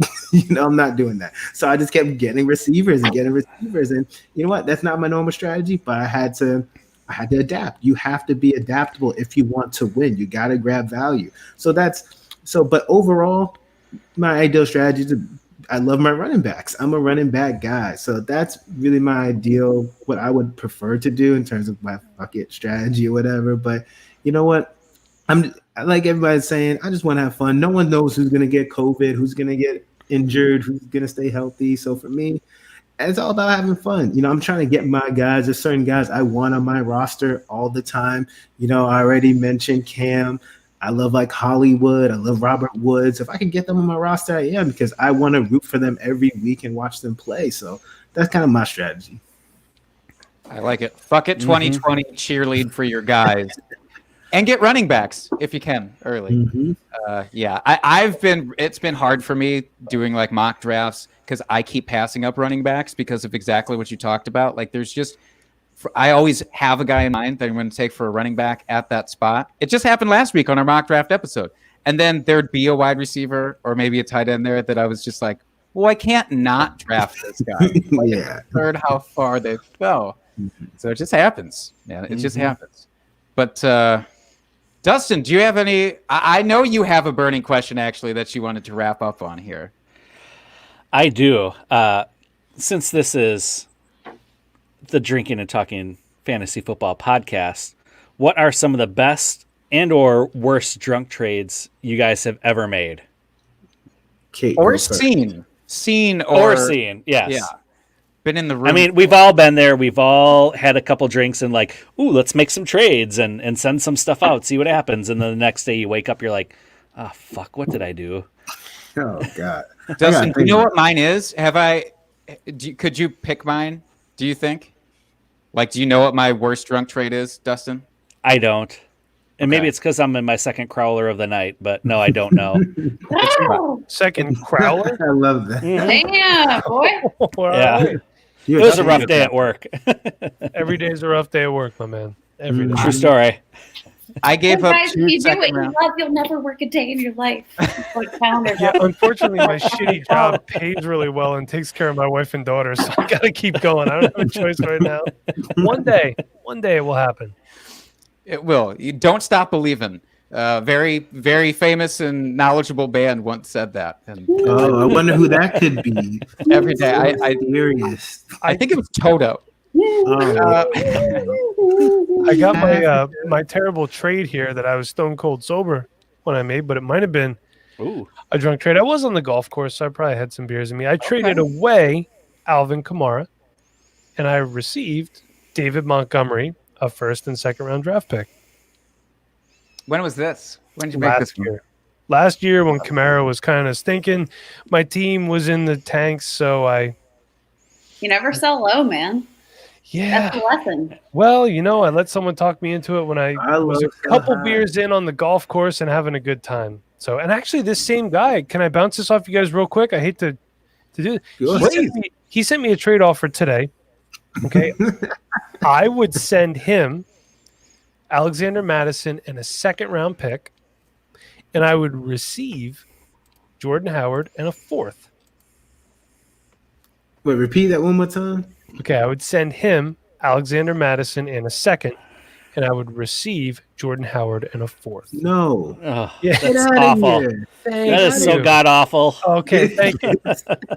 E: I'm not doing that. So I just kept getting receivers. And you know what? That's not my normal strategy, but I had to adapt. You have to be adaptable if you want to win. You got to grab value. But overall, my ideal strategy is I love my running backs. I'm a running back guy. So that's really my ideal, what I would prefer to do in terms of my bucket strategy or whatever. But you know what? I'm like everybody's saying, I just want to have fun. No one knows who's going to get COVID, who's going to get injured, who's going to stay healthy. So for me, it's all about having fun. I'm trying to get my guys. There's certain guys I want on my roster all the time. I already mentioned Cam. I love like Hollywood. I love Robert Woods. If I can get them on my roster, I am, because I want to root for them every week and watch them play. So that's kind of my strategy.
B: I like it. Fuck it, 2020 cheerlead for your guys. And get running backs if you can early. Mm-hmm. It's been hard for me doing like mock drafts because I keep passing up running backs because of exactly what you talked about. Like I always have a guy in mind that I'm going to take for a running back at that spot. It just happened last week on our mock draft episode. And then there'd be a wide receiver or maybe a tight end there that I was just like, well, I can't not draft this guy. I heard how far they fell. Mm-hmm. So it just happens, man. It just happens. But Dustin, do you have any? I know you have a burning question actually that you wanted to wrap up on here.
A: I do. Since this is the Drinking and Talking Fantasy Football podcast, what are some of the best and or worst drunk trades you guys have ever made?
E: Kate,
B: Or
E: go first.
B: seen
A: Or seen, yes.
B: Yeah. Been in the room.
A: I mean, we've all been there. We've all had a couple drinks and like, ooh, let's make some trades and send some stuff out, see what happens. And then the next day you wake up, you're like, oh, fuck, what did I do?
E: Oh God.
B: Dustin, do you know what mine is? Could you pick mine? Do you think? Like, do you know what my worst drunk trade is, Dustin?
A: I don't. And maybe
B: Okay.
A: it's because I'm in my second crowler of the night, but no, I don't know.
F: Second crowler.
E: I love that.
D: Damn, boy.
F: All
A: Yeah.
F: right.
A: It was a rough day at work.
F: Every day is a rough day at work, my man. Every day.
A: True story.
B: I gave up
D: Guys, if
B: 2
D: you do
B: second
D: what you
B: round.
D: love, you'll never work a day in your life. Like calendar.
F: Yeah, unfortunately, my shitty job pays really well and takes care of my wife and daughter, so I gotta keep going. I don't have a choice right now. One day it will happen.
B: It will. You don't stop believing. Very, very famous and knowledgeable band once said that. And
E: Oh, I wonder who that could be.
B: every day, I
E: Serious.
B: think it was Toto.
E: Oh,
F: I got my terrible trade here that I was stone cold sober when I made, but it might have been
A: Ooh.
F: a drunk trade. I was on the golf course, so I probably had some beers in me. I traded away Alvin Kamara, and I received David Montgomery, a first and second round draft pick.
B: When was this? When did you make this one?
F: Last year when Kamara was kind of stinking, my team was in the tanks, so
D: You never sell low, man.
F: yeah.
D: That's a lesson.
F: Well, I let someone talk me into it when I was a
E: love
F: couple
E: that.
F: beers in on the golf course and having a good time. So, and actually, this same guy, can I bounce this off you guys real quick? I hate to do it. He sent me a trade offer today. Okay. I would send him Alexander Madison and a second round pick, and I would receive Jordan Howard and a fourth.
E: Wait, repeat that one more time.
F: Okay, I would send him Alexander Madison and a second, and I would receive Jordan Howard and a fourth.
E: No.
A: Oh,
F: Yeah.
E: Get
A: that's
E: out
A: awful.
E: of here.
A: That is so god awful.
F: Okay, thank you.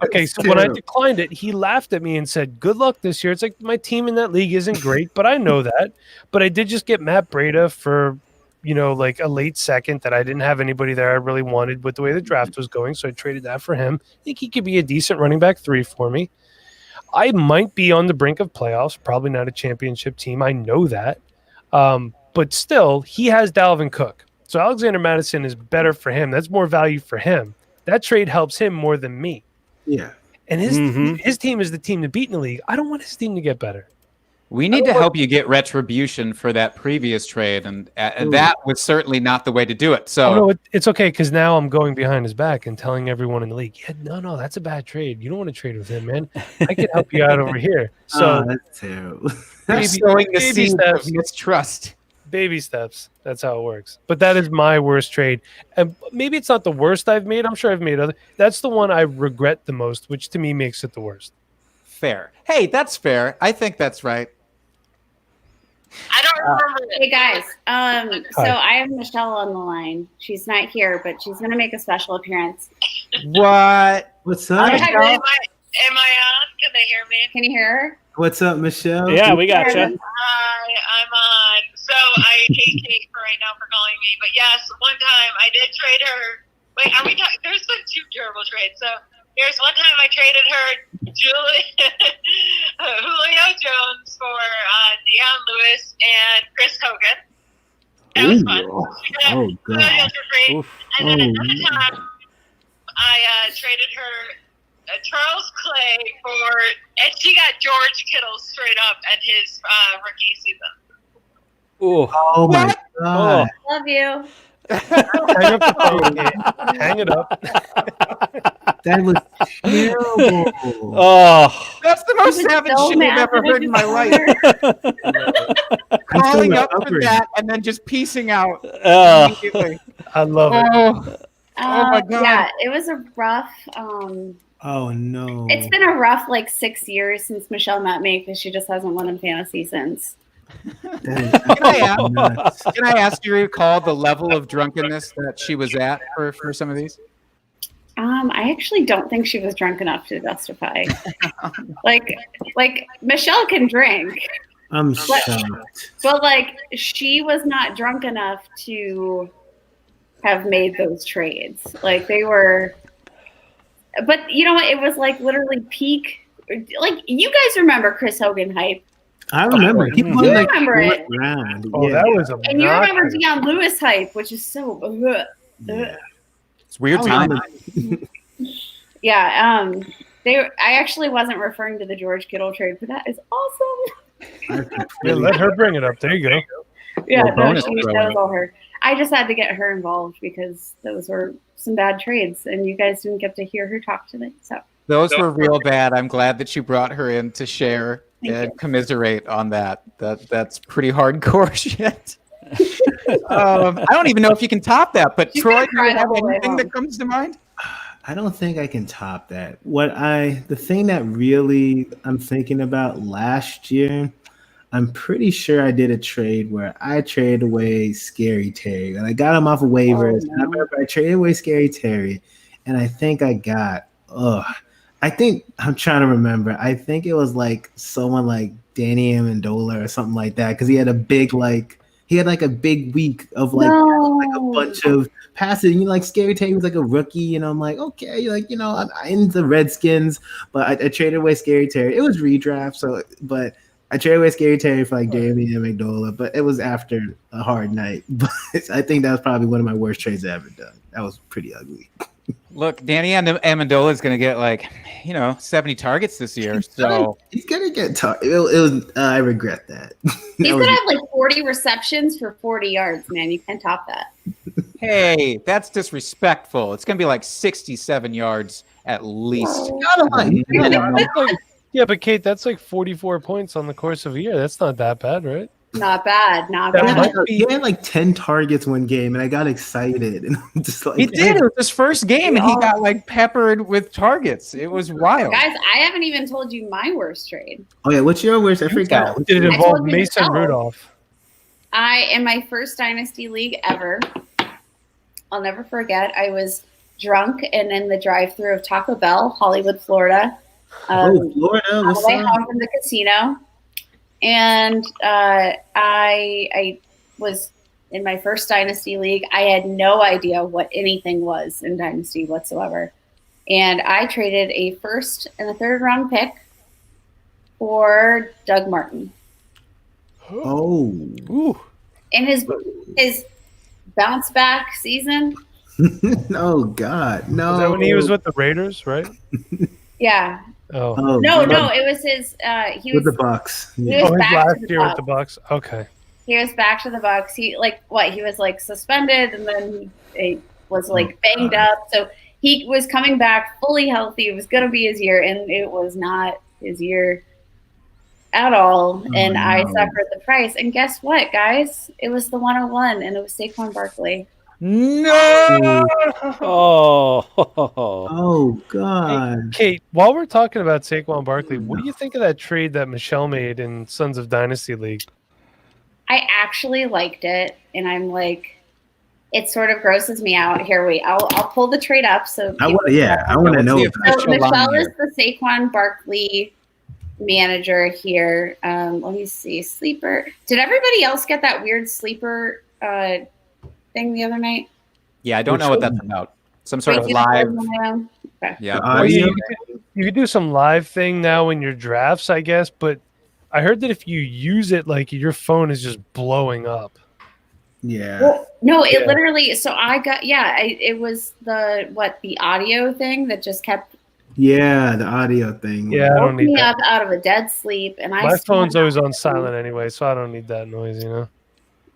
F: Okay, so when I
E: terrible.
F: declined it, he laughed at me and said, "Good luck this year." It's like my team in that league isn't great, but I know that. But I did just get Matt Breida for, like a late second that I didn't have anybody there I really wanted with the way the draft was going, so I traded that for him. I think he could be a decent running back 3 for me. I might be on the brink of playoffs, probably not a championship team. I know that. But still, he has Dalvin Cook. So Alexander Madison is better for him. That's more value for him. That trade helps him more than me.
E: Yeah.
F: And his team is the team to beat in the league. I don't want his team to get better.
B: We need to help you get retribution for that previous trade, and that was certainly not the way to do it. So
F: No, it's okay because now I'm going behind his back and telling everyone in the league, yeah, no, that's a bad trade. You don't want to trade with him, man. I can help you out over here. So
E: that's terrible.
B: sowing the
F: baby
B: seeds
F: steps.
B: of mistrust.
F: baby steps. That's how it works. But that is my worst trade. And maybe it's not the worst I've made. I'm sure I've made other. That's the one I regret the most, which to me makes it the worst.
B: Fair. Hey, that's fair. I think that's right.
G: I don't remember.
D: Hey guys, so I have Michelle on the line. She's not here, but she's going to make a special appearance.
B: What?
E: What's
G: Am
E: up?
G: I on? Can they hear me?
D: Can you hear her?
E: What's up, Michelle?
A: Yeah, we got you.
G: Hi, I'm on. So I hate Kate for right now for calling me, but yes, one time I did trade her. Wait, are we talking? There's been 2 terrible trades. So there's one time I traded her Julio Jones for Deion Lewis and Chris Hogan. That was fun.
E: Oh, God.
G: And then another time I traded her Charles Clay and she got George Kittle straight up at his rookie season.
A: Ooh.
E: Oh, my God.
D: Love you.
F: Hang up the phone. Kate. Hang it up.
E: That was terrible.
A: Oh.
B: That's the most
D: He was
B: savage
D: so
B: shit I've
D: mad
B: ever
D: that I
B: heard in my
D: just
B: life. Calling up for
E: upgrade.
B: that and then just piecing out
A: Oh.
B: immediately.
F: I love it.
B: Oh my God.
D: Yeah, it was a rough.
E: Oh, no.
D: It's been a rough 6 years since Michelle met me because she just hasn't won in fantasy since.
B: Can I ask you to recall the level of drunkenness that she was at for some of these?
D: I actually don't think she was drunk enough to justify. like Michelle can drink.
E: I'm shocked.
D: But like she was not drunk enough to have made those trades. Like they were, but you know what? It was like literally peak. Like you guys remember Chris Hogan hype?
E: I remember.
D: You remember it?
F: Oh, that was a.
D: And you remember Deion Lewis hype, which is so.
B: It's weird time.
D: Yeah. I actually wasn't referring to the George Kittle trade, but that is awesome.
F: Yeah, let her bring it up. There you go.
D: Yeah,
B: Well,
D: no, that was all her. I just had to get her involved because those were some bad trades, and you guys didn't get to hear her talk tonight. So
B: Those were real bad. I'm glad that you brought her in to share
D: Thank
B: and
D: you.
B: commiserate on that. That's pretty hardcore shit. I don't even know if you can top that. But
D: You
B: Troy,
D: can
B: do you
D: cry the
B: have
D: whole way
B: anything
D: home.
B: that comes to mind?
E: I don't think I can top that. The thing that really I'm thinking about last year, I'm pretty sure I did a trade where I traded away Scary Terry. And I got him off of waivers.
D: Oh,
E: And I remember I traded away Scary Terry. And I think I got, I'm trying to remember. I think it was like someone like Danny Amendola or something like that. Because he had a big week of like a bunch of passes. You know, like Scary Terry was like a rookie, and I'm like, okay, like, you know, I'm into Redskins, but I traded away Scary Terry. It was redraft, but I traded away Scary Terry for like Jamie and McDola, but it was after a hard night. But I think that was probably one of my worst trades I've ever done. That was pretty ugly.
B: Look, Danny Amendola is going to get 70 targets this year. So
E: he's gonna get it was. I regret that.
D: He's gonna have like 40 receptions for 40 yards, man. You can't top that.
B: hey, that's disrespectful. It's going to be like 67 yards at least.
F: Yeah, but Kate, that's like 44 points on the course of a year. That's not that bad, right?
D: Not bad. Not
F: That
D: bad.
F: might be-
E: He had like 10 targets one game, and I got excited. And I'm just like,
B: He did. It was his first game, and he got peppered with targets. It was wild.
D: Guys, I haven't even told you my worst trade.
E: Oh yeah, what's your worst? I forgot.
F: Did it
D: I
F: involve
D: told you
F: Mason
D: myself.
F: Rudolph?
D: In my first Dynasty League ever, I'll never forget, I was drunk and in the drive-thru of Taco Bell, Hollywood, Florida.
E: Florida,
D: On the way home from the casino. And I was in my first Dynasty League. I had no idea what anything was in Dynasty whatsoever. And I traded a first and a third round pick for Doug Martin.
E: Oh.
F: Ooh.
D: In his bounce back season.
E: Oh God, no.
F: Was that when he was with the Raiders, right?
D: Yeah.
F: Oh.
D: No, it was his he was
E: with the Bucks.
D: he
E: Yeah.
D: was
F: His
D: back
F: last
D: to the
F: year with
D: Bucs.
F: the Bucks. Okay.
D: He was back to the Bucks. He he was like suspended and then he was like banged up. So he was coming back fully healthy. It was gonna be his year, and it was not his year at all. And I suffered the price. And guess what, guys? It was the 101, and it was Saquon Barkley.
B: No.
E: Oh God.
F: Kate, while we're talking about Saquon Barkley, what do you think of that trade that Michelle made in Sons of Dynasty League?
D: I actually liked it, and I'm like, it sort of grosses me out. Here, wait, I'll pull the trade up. So
E: I want to know.
D: So Michelle is the Saquon Barkley manager here. Let me see. Sleeper. Did everybody else get that weird sleeper thing the other night?
B: Yeah, I don't know what that's about. Some sort of live.
D: Okay.
B: Yeah.
F: Oh, yeah, you could do some live thing now in your drafts, I guess, but I heard that if you use it, like your phone is just blowing up.
E: Yeah.
D: Well, no, it literally. So I got it was the audio thing that just kept
E: Yeah, the audio thing.
F: Yeah, I don't
D: woke me
F: need that.
D: up out of a dead sleep, and I.
F: My phone's always on silent anyway, so I don't need that noise, you know.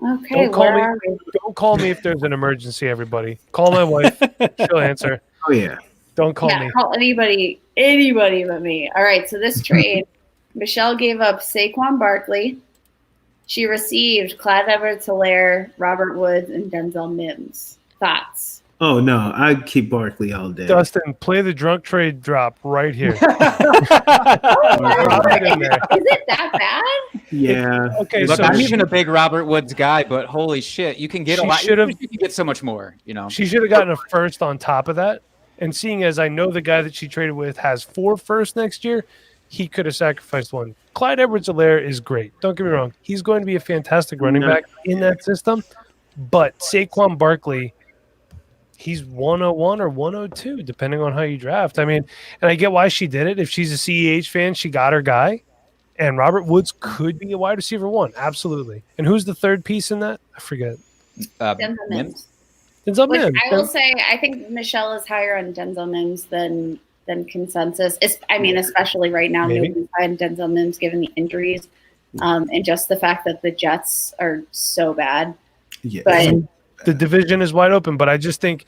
D: Okay,
F: Don't call me if there's an emergency, everybody. Call my wife. She'll answer.
E: Oh yeah.
F: Don't call me.
D: Call anybody but me. All right, so this trade, Michelle gave up Saquon Barkley. She received Clyde Edwards-Helaire, Robert Woods, and Denzel Mims. Thoughts?
E: Oh no, I'd keep Barkley all day.
F: Dustin, play the drunk trade drop right here.
D: Is it that bad?
E: Yeah.
F: Okay,
B: Look,
F: so
B: I'm even a big Robert Woods guy, but holy shit, you can get a
F: She
B: lot.
F: should've-
B: You can get so much more, you know.
F: she should have gotten a first on top of that, And seeing as I know the guy that she traded with has 4 firsts next year, he could have sacrificed one. Clyde Edwards-Helaire is great. Don't get me wrong. He's going to be a fantastic running back in that system. But Saquon Barkley, he's 101 or 102, depending on how you draft. I mean, and I get why she did it. If she's a CEH fan, she got her guy. And Robert Woods could be a wide receiver 1. Absolutely. And who's the third piece in that? I forget.
D: Denzel Mims.
F: Denzel
D: Which
F: Mims.
D: I will say, I think Michelle is higher on Denzel Mims than consensus. Especially right now, nobody's high on Denzel Mims given the injuries, and just the fact that the Jets are so bad.
E: Yeah.
D: But
F: The division is wide open, but I think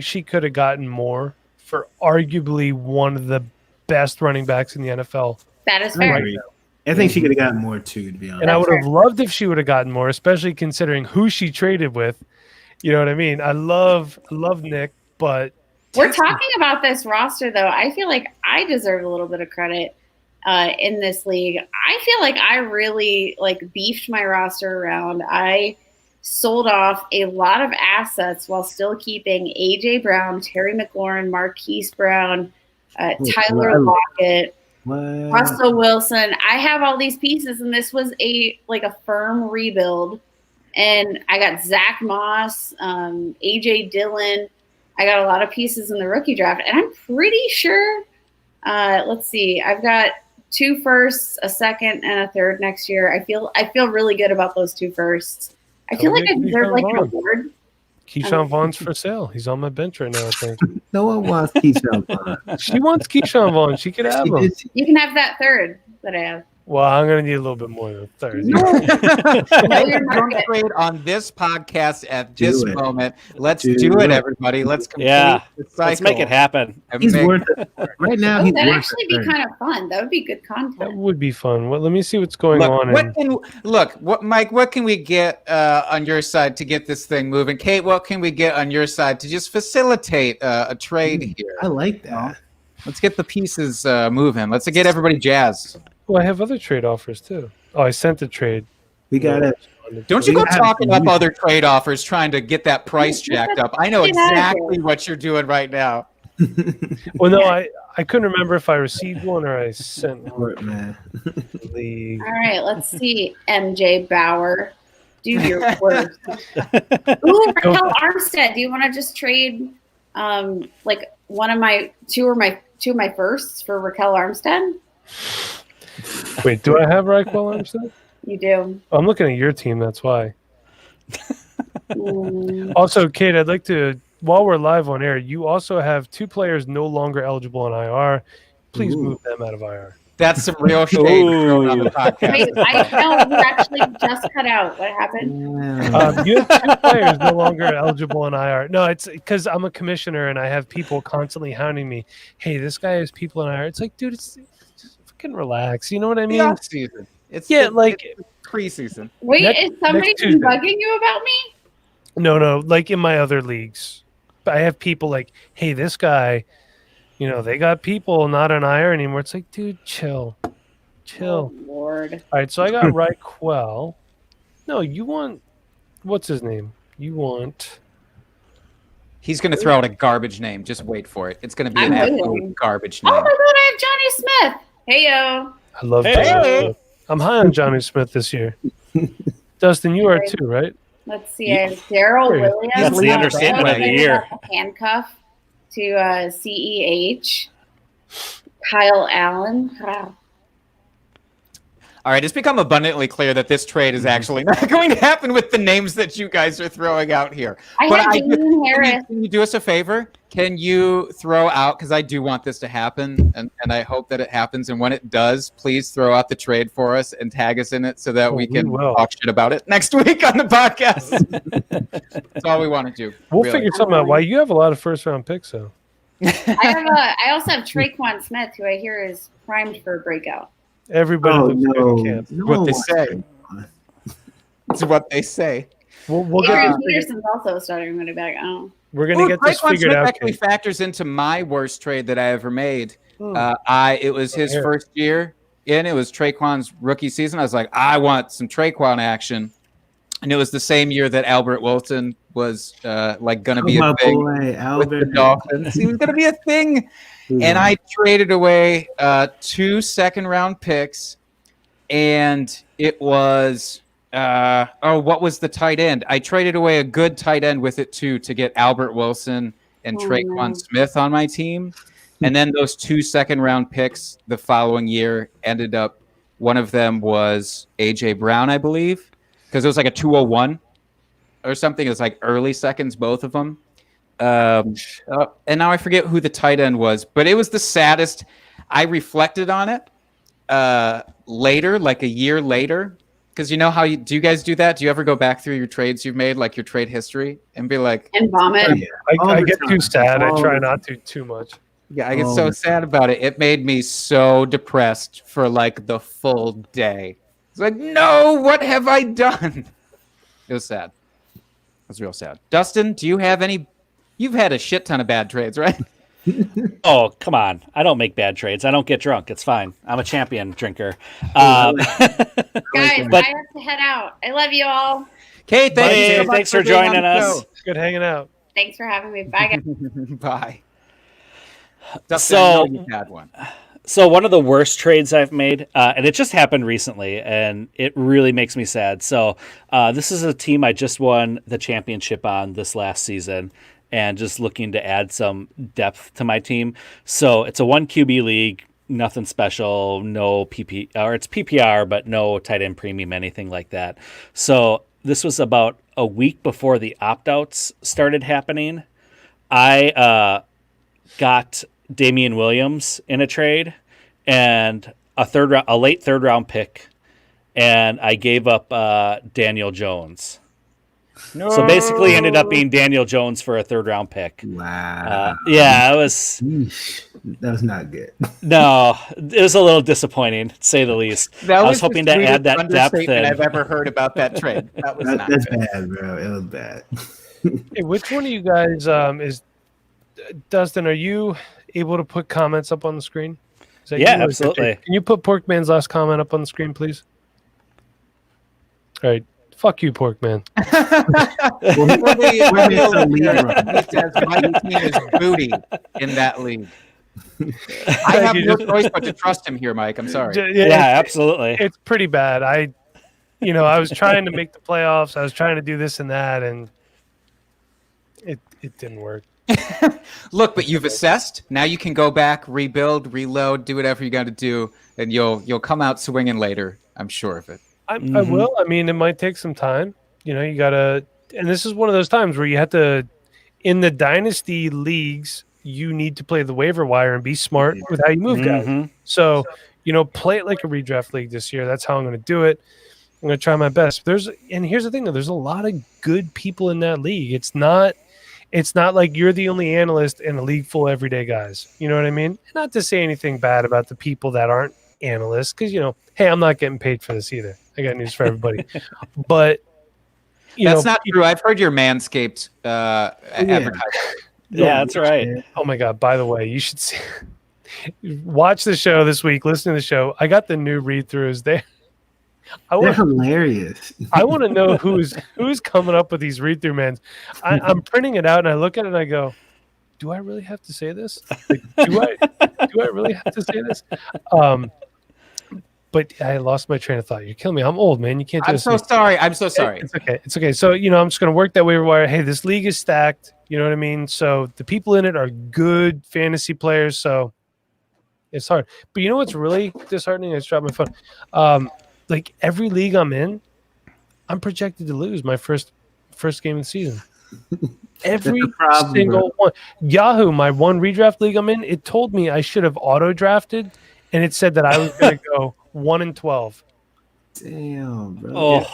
F: she could have gotten more for arguably one of the best running backs in the NFL.
D: that is fair.
E: I think she could have gotten more too, to be honest.
F: And I would have loved if she would have gotten more, especially considering who she traded with. You know what I mean? I love Nick, but
D: We're talking about this roster, though. I feel like I deserve a little bit of credit in this league. I feel like I really beefed my roster around. I sold off a lot of assets while still keeping A.J. Brown, Terry McLaurin, Marquise Brown, Tyler Lockett, Russell Wilson. I have all these pieces, and this was a firm rebuild. And I got Zach Moss, A.J. Dillon. I got a lot of pieces in the rookie draft, and I'm pretty sure. Let's see. I've got 2 firsts, a second, and a third next year. I feel really good about those 2 firsts. I feel like I deserve an award.
F: Keyshawn Vaughn's for sale. He's on my bench right now, I think.
E: No one wants Keyshawn Vaughn.
F: She wants Keyshawn Vaughn. She could have him.
D: You can have that third that I have.
F: Well, I'm going to need a little bit more than a third.
B: Don't trade on this podcast at this moment. Let's do it, everybody. Let's complete the cycle.
A: Let's make it happen.
E: He's worth it. Right now, he's
D: That'd
E: worth
D: actually
E: it.
D: be kind of fun. That would be good content.
F: That would be fun. Well, let me see what's going on.
B: Mike, what can we get on your side to get this thing moving? Kate, what can we get on your side to just facilitate a trade here?
E: I like that.
B: Let's get the pieces moving. Let's get everybody jazzed.
F: Well, I have other trade offers too. Oh, I sent a trade.
E: We got it.
B: Don't you go talking up other trade offers trying to get that price jacked up. I know exactly what you're doing right now.
F: Well, no, I couldn't remember if I received one or I sent one.
E: Man.
D: All right, let's see. MJ Bauer, do your worst. Ooh, Raquel Armstead. Do you want to just trade one of my two of my firsts for Raquel Armstead?
F: Wait, do I have Raquel Armstead?
D: You do.
F: I'm looking at your team. That's why. Also, Kate, I'd like to, while we're live on air, you also have 2 players no longer eligible on IR. Please move them out of IR.
B: That's some real shade thrown on the podcast.
D: Wait, I know you actually just cut out. What happened?
F: You have 2 players no longer eligible on IR. No, it's because I'm a commissioner and I have people constantly hounding me. Hey, this guy has people on IR. It's like, dude, just fucking relax. You know what I mean?
B: Season. It's preseason.
D: Wait, is somebody been bugging you about me?
F: No, like in my other leagues. I have people like, hey, this guy, they got people not on IR anymore. It's like, dude, chill.
D: Oh, Lord.
F: All right, so I got Raquel. No, you want, what's his name? You want.
B: He's going to throw out a garbage name. Just wait for it. It's going to be an absolute garbage name.
D: Oh, my God, I have Johnny Smith. Hey-yo.
F: I love Johnny Smith. I'm high on Johnny Smith this year. Dustin, you are too, right?
D: Let's see. I have Daryl Williams.
A: That's the understatement of the year.
D: Handcuff to CEH. Kyle Allen.
B: All right, it's become abundantly clear that this trade is actually not going to happen with the names that you guys are throwing out here.
D: Harris.
B: Can you do us a favor? Can you throw out, because I do want this to happen, and I hope that it happens, and when it does, please throw out the trade for us and tag us in it so that we can talk shit about it next week on the podcast. That's all we want to do.
F: We'll figure something out. Why you have a lot of first-round picks, though.
D: I also have Traquan Smith, who I hear is primed for a breakout.
F: Everybody looks good at camp.
B: What they say. It's what they say.
F: We'll
D: get Peterson's also starting running back. Oh.
F: We're gonna get this figured out.
B: Actually factors into my worst trade that I ever made. It was his first year in. It was Traquan's rookie season. I was like, I want some Traquan action. And it was the same year that Albert Wilson was like going to be
E: my
B: a thing
E: boy,
B: with
E: Albert.
B: the Dolphins. He was going to be a thing. And I traded away 2 second-round picks, and it was what was the tight end? I traded away a good tight end with it too to get Albert Wilson and Traquan Smith on my team. And then those 2 second-round picks the following year ended up. One of them was AJ Brown, I believe, because it was like a 201 or something. It was like early seconds, both of them. And now I forget who the tight end was, but it was the saddest. I reflected on it later, like a year later, because you know how do you guys do that? Do you ever go back through your trades you've made, like your trade history, and be like,
D: and vomit?
F: I get too sad. I try not to too much.
B: Yeah, I get so sad about it. It made me so depressed for like the full day. It's like, no, what have I done? It was sad. It was real sad. Dustin, do you have any? You've had a shit ton of bad trades, right?
A: Oh, come on. I don't make bad trades. I don't get drunk. It's fine. I'm a champion drinker. Guys,
D: I have to head out. I love you all.
B: Kate,
A: thanks for joining us.
F: Good hanging out.
D: Thanks for having me. Bye, guys.
B: Bye. Dustin, I know you had one.
A: So one of the worst trades I've made, and it just happened recently, and it really makes me sad. So this is a team I just won the championship on this last season, and just looking to add some depth to my team. So it's a 1 QB league, nothing special, no PP, or it's PPR, but no tight end premium, anything like that. So this was about a week before the opt-outs started happening. I got Damian Williams in a trade and a late third round pick, and I gave up Daniel Jones. No. So basically ended up being Daniel Jones for a third round pick.
E: Wow.
A: Yeah, it was.
E: That was not good.
A: No, it was a little disappointing, to say the least. I was hoping to add that depth.
B: I've ever heard about that trade.
E: That's bad, bro. It was bad.
F: Hey, which one of you guys is Dustin? Are you able to put comments up on the screen?
A: Yeah, absolutely.
F: Can you put Porkman's last comment up on the screen, please? All right. Fuck you, Porkman.
B: He says my team is booty in that league. I have no choice but to trust him here, Mike. I'm sorry.
A: Yeah, absolutely.
F: It's pretty bad. I was trying to make the playoffs. I was trying to do this and that, and it didn't work.
B: Look, but you've assessed. Now you can go back, rebuild, reload, do whatever you got to do, and you'll come out swinging later. I'm sure of it.
F: I will. I mean, it might take some time. You gotta, and this is one of those times where you have to, in the dynasty leagues, you need to play the waiver wire and be smart with how you move guys. So, play it like a redraft league this year. That's how I'm going to do it. I'm going to try my best. And here's the thing, though. There's a lot of good people in that league. It's not like you're the only analyst in a league full of everyday guys. You know what I mean? Not to say anything bad about the people that aren't analysts, because, hey, I'm not getting paid for this either. I got news for everybody. But,
B: that's not true. I've heard your Manscaped advertising.
A: Yeah, that's right.
F: Oh, my God. By the way, you should watch the show this week. Listen to the show. I got the new read-throughs there.
E: They're hilarious.
F: I want to know who's coming up with these read-through mans. I'm printing it out, and I look at it, and I go, do I really have to say this? Like, do I really have to say this? But I lost my train of thought. You're killing me. I'm old, man. You can't do this.
B: I'm so sorry.
F: It's okay. It's okay. So, I'm just going to work that waiver wire. Hey, this league is stacked. You know what I mean? So the people in it are good fantasy players. So it's hard. But you know what's really disheartening? I just dropped my phone. Like every league I'm in, I'm projected to lose my first game of the season. Every single one. Yahoo, my one redraft league I'm in, it told me I should have auto drafted, and it said that I was going to go 1-12.
E: Damn, bro.
A: Oh,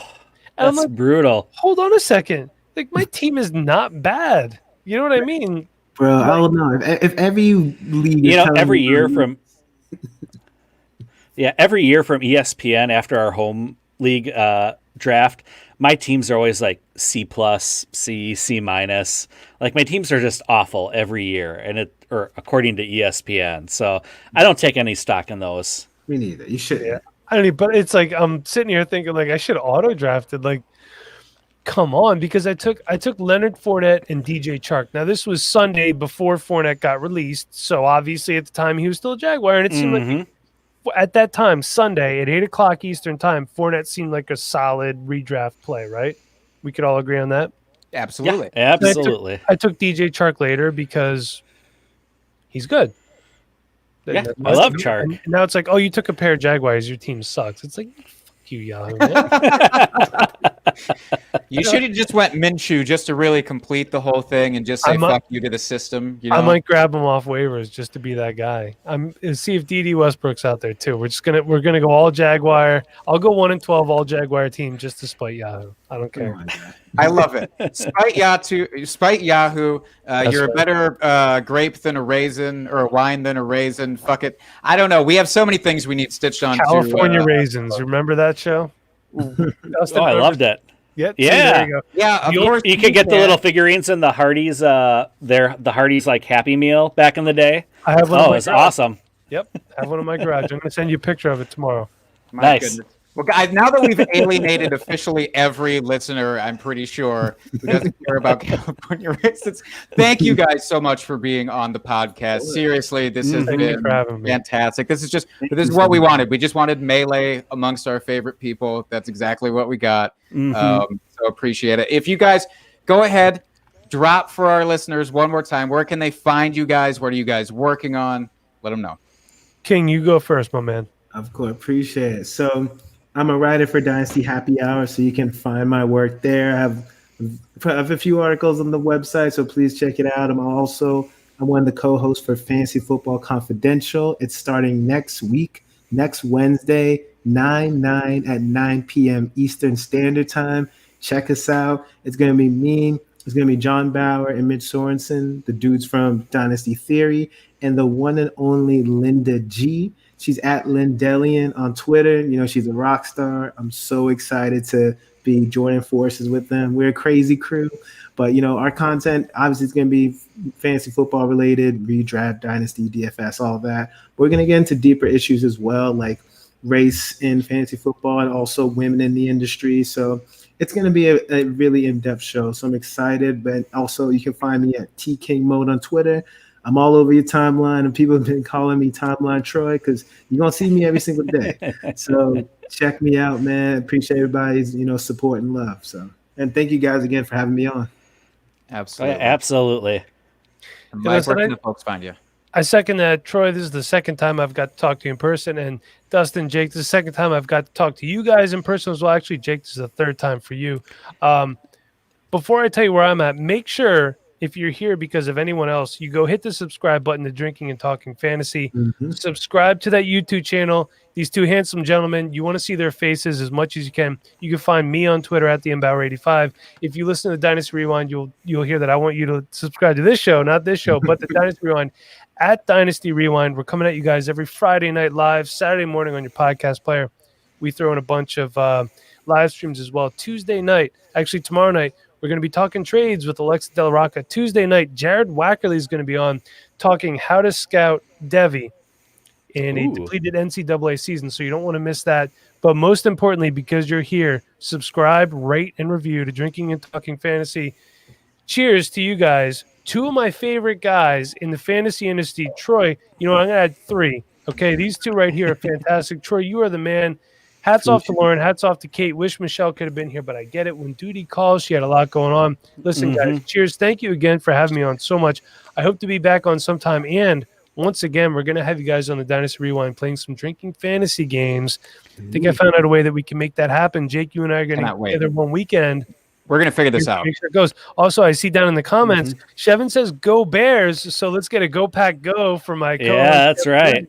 A: that's like, brutal.
F: Hold on a second. Like my team is not bad. You know what I mean?
E: Bro, I don't know. If every league
A: every year from ESPN after our home league draft, my teams are always like C+, C minus. Like my teams are just awful every year, or according to ESPN. So I don't take any stock in those.
E: Me neither. You should.
F: Yeah. I don't know, but it's like I'm sitting here thinking like I should have auto drafted. Like come on, because I took Leonard Fournette and DJ Chark. Now this was Sunday before Fournette got released, so obviously at the time he was still a Jaguar, and it seemed like at that time, Sunday at 8:00 Eastern time, Fournette seemed like a solid redraft play, right? We could all agree on that.
B: Absolutely.
A: Yeah, absolutely.
F: I took DJ Chark later because he's good.
A: Yeah, I love Chark.
F: And now it's like, oh, you took a pair of Jaguars, your team sucks. It's like, fuck you, Yahoo. Man.
B: You should have just went Minshew just to really complete the whole thing and just say fuck you to the system. You know?
F: I might grab him off waivers just to be that guy. See if D.D. Westbrook's out there too. We're gonna go all Jaguar. I'll go 1-12 all Jaguar team just to spite Yahoo. I don't care.
B: I love it. Spite Yahoo. You're a better grape than a raisin, or a wine than a raisin. Fuck it. I don't know. We have so many things we need stitched on.
F: California raisins. Remember that show?
A: Dustin, I loved it.
F: Yep.
A: Yeah.
F: There you go.
B: Yeah. Of course.
A: You could get the little figurines in the Hardee's. The Hardee's like Happy Meal back in the day.
F: I have one.
A: Oh, it's awesome.
F: Yep. I have one in my garage. I'm gonna send you a picture of it tomorrow.
B: My goodness. Well, guys, now that we've alienated officially every listener, I'm pretty sure, who doesn't care about California raisins, thank you guys so much for being on the podcast. Seriously, this has been fantastic. This is what we wanted. We just wanted melee amongst our favorite people. That's exactly what we got. So appreciate it. If you guys go ahead, drop for our listeners one more time. Where can they find you guys? What are you guys working on? Let them know.
F: King, you go first, my man.
E: Of course, appreciate it. So I'm a writer for Dynasty Happy Hour, so you can find my work there. I have a few articles on the website, so please check it out. I'm one of the co-hosts for Fantasy Football Confidential. It's starting next week, next Wednesday, 9 p.m. Eastern Standard Time. Check us out. It's going to be me. It's going to be John Bauer and Mitch Sorensen, the dudes from Dynasty Theory, and the one and only Linda G. She's at Lindelian on Twitter. You know, she's a rock star. I'm so excited to be joining forces with them. We're a crazy crew, but, you know, our content obviously is going to be fantasy football related, redraft, dynasty, DFS, all that. We're going to get into deeper issues as well, like race in fantasy football and also women in the industry. So it's going to be a really in-depth show. So I'm excited, but also you can find me at T-King Mode on Twitter. I'm all over your timeline, and people have been calling me Timeline Troy because you're going to see me every single day. So check me out, man. Appreciate everybody's, support and love. So, and thank you guys again for having me on.
B: Absolutely.
A: Absolutely.
B: And Mike, where can the folks find you?
F: I second that, Troy. This is the second time I've got to talk to you in person. And Dustin, Jake, this is the second time I've got to talk to you guys in person as well. Actually, Jake, this is the third time for you. Before I tell you where I'm at, make sure if you're here because of anyone else, you go hit the subscribe button to Drinking and Talking Fantasy. Mm-hmm. Subscribe to that YouTube channel. These two handsome gentlemen, you want to see their faces as much as you can. You can find me on Twitter at TheEmbauer85. If you listen to Dynasty Rewind, you'll hear that I want you to subscribe to this show, not this show, but the Dynasty Rewind. At Dynasty Rewind, we're coming at you guys every Friday night live, Saturday morning on your podcast player. We throw in a bunch of live streams as well. Tuesday night, actually tomorrow night, we're going to be talking trades with Alexa Del Rocca. Tuesday night, Jared Wackerly is going to be on talking how to scout Devi in a depleted NCAA season, so you don't want to miss that. But most importantly, because you're here, subscribe, rate, and review to Drinking and Talking Fantasy. Cheers to you guys. Two of my favorite guys in the fantasy industry. Troy, I'm going to add three. Okay, these two right here are fantastic. Troy, you are the man. Hats off to Lauren. Hats off to Kate. Wish Michelle could have been here, but I get it. When duty calls, she had a lot going on. Listen, guys, cheers. Thank you again for having me on so much. I hope to be back on sometime. And once again, we're going to have you guys on the Dynasty Rewind playing some drinking fantasy games. I think I found out a way that we can make that happen. Jake, you and I are going to get together one weekend.
B: We're going to figure this out.
F: Make sure it goes. Also, I see down in the comments, Shevin says, go Bears. So let's get a go pack go for my co-host.
A: Yeah, that's right.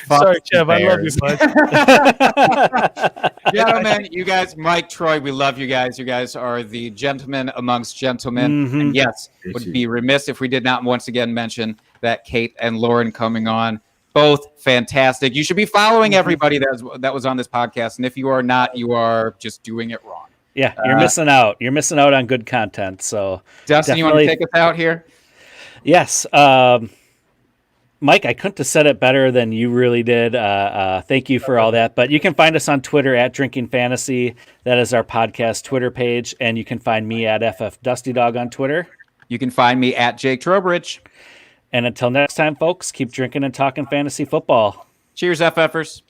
F: Sorry, Chev. I love you, bud.
B: Gentlemen, you guys, Mike, Troy, we love you guys. You guys are the gentlemen amongst gentlemen. And yes, would be remiss if we did not once again mention that Kate and Lauren coming on. Both fantastic. You should be following everybody that was on this podcast. And if you are not, you are just doing it wrong.
A: Yeah, you're missing out. You're missing out on good content. So,
B: Dustin, you want to take us out here?
A: Yes. Mike, I couldn't have said it better than you really did. Thank you for all that. But you can find us on Twitter at Drinking Fantasy. That is our podcast Twitter page. And you can find me at FF Dusty Dog on Twitter.
B: You can find me at Jake Trowbridge.
A: And until next time, folks, keep drinking and talking fantasy football.
B: Cheers, FFers.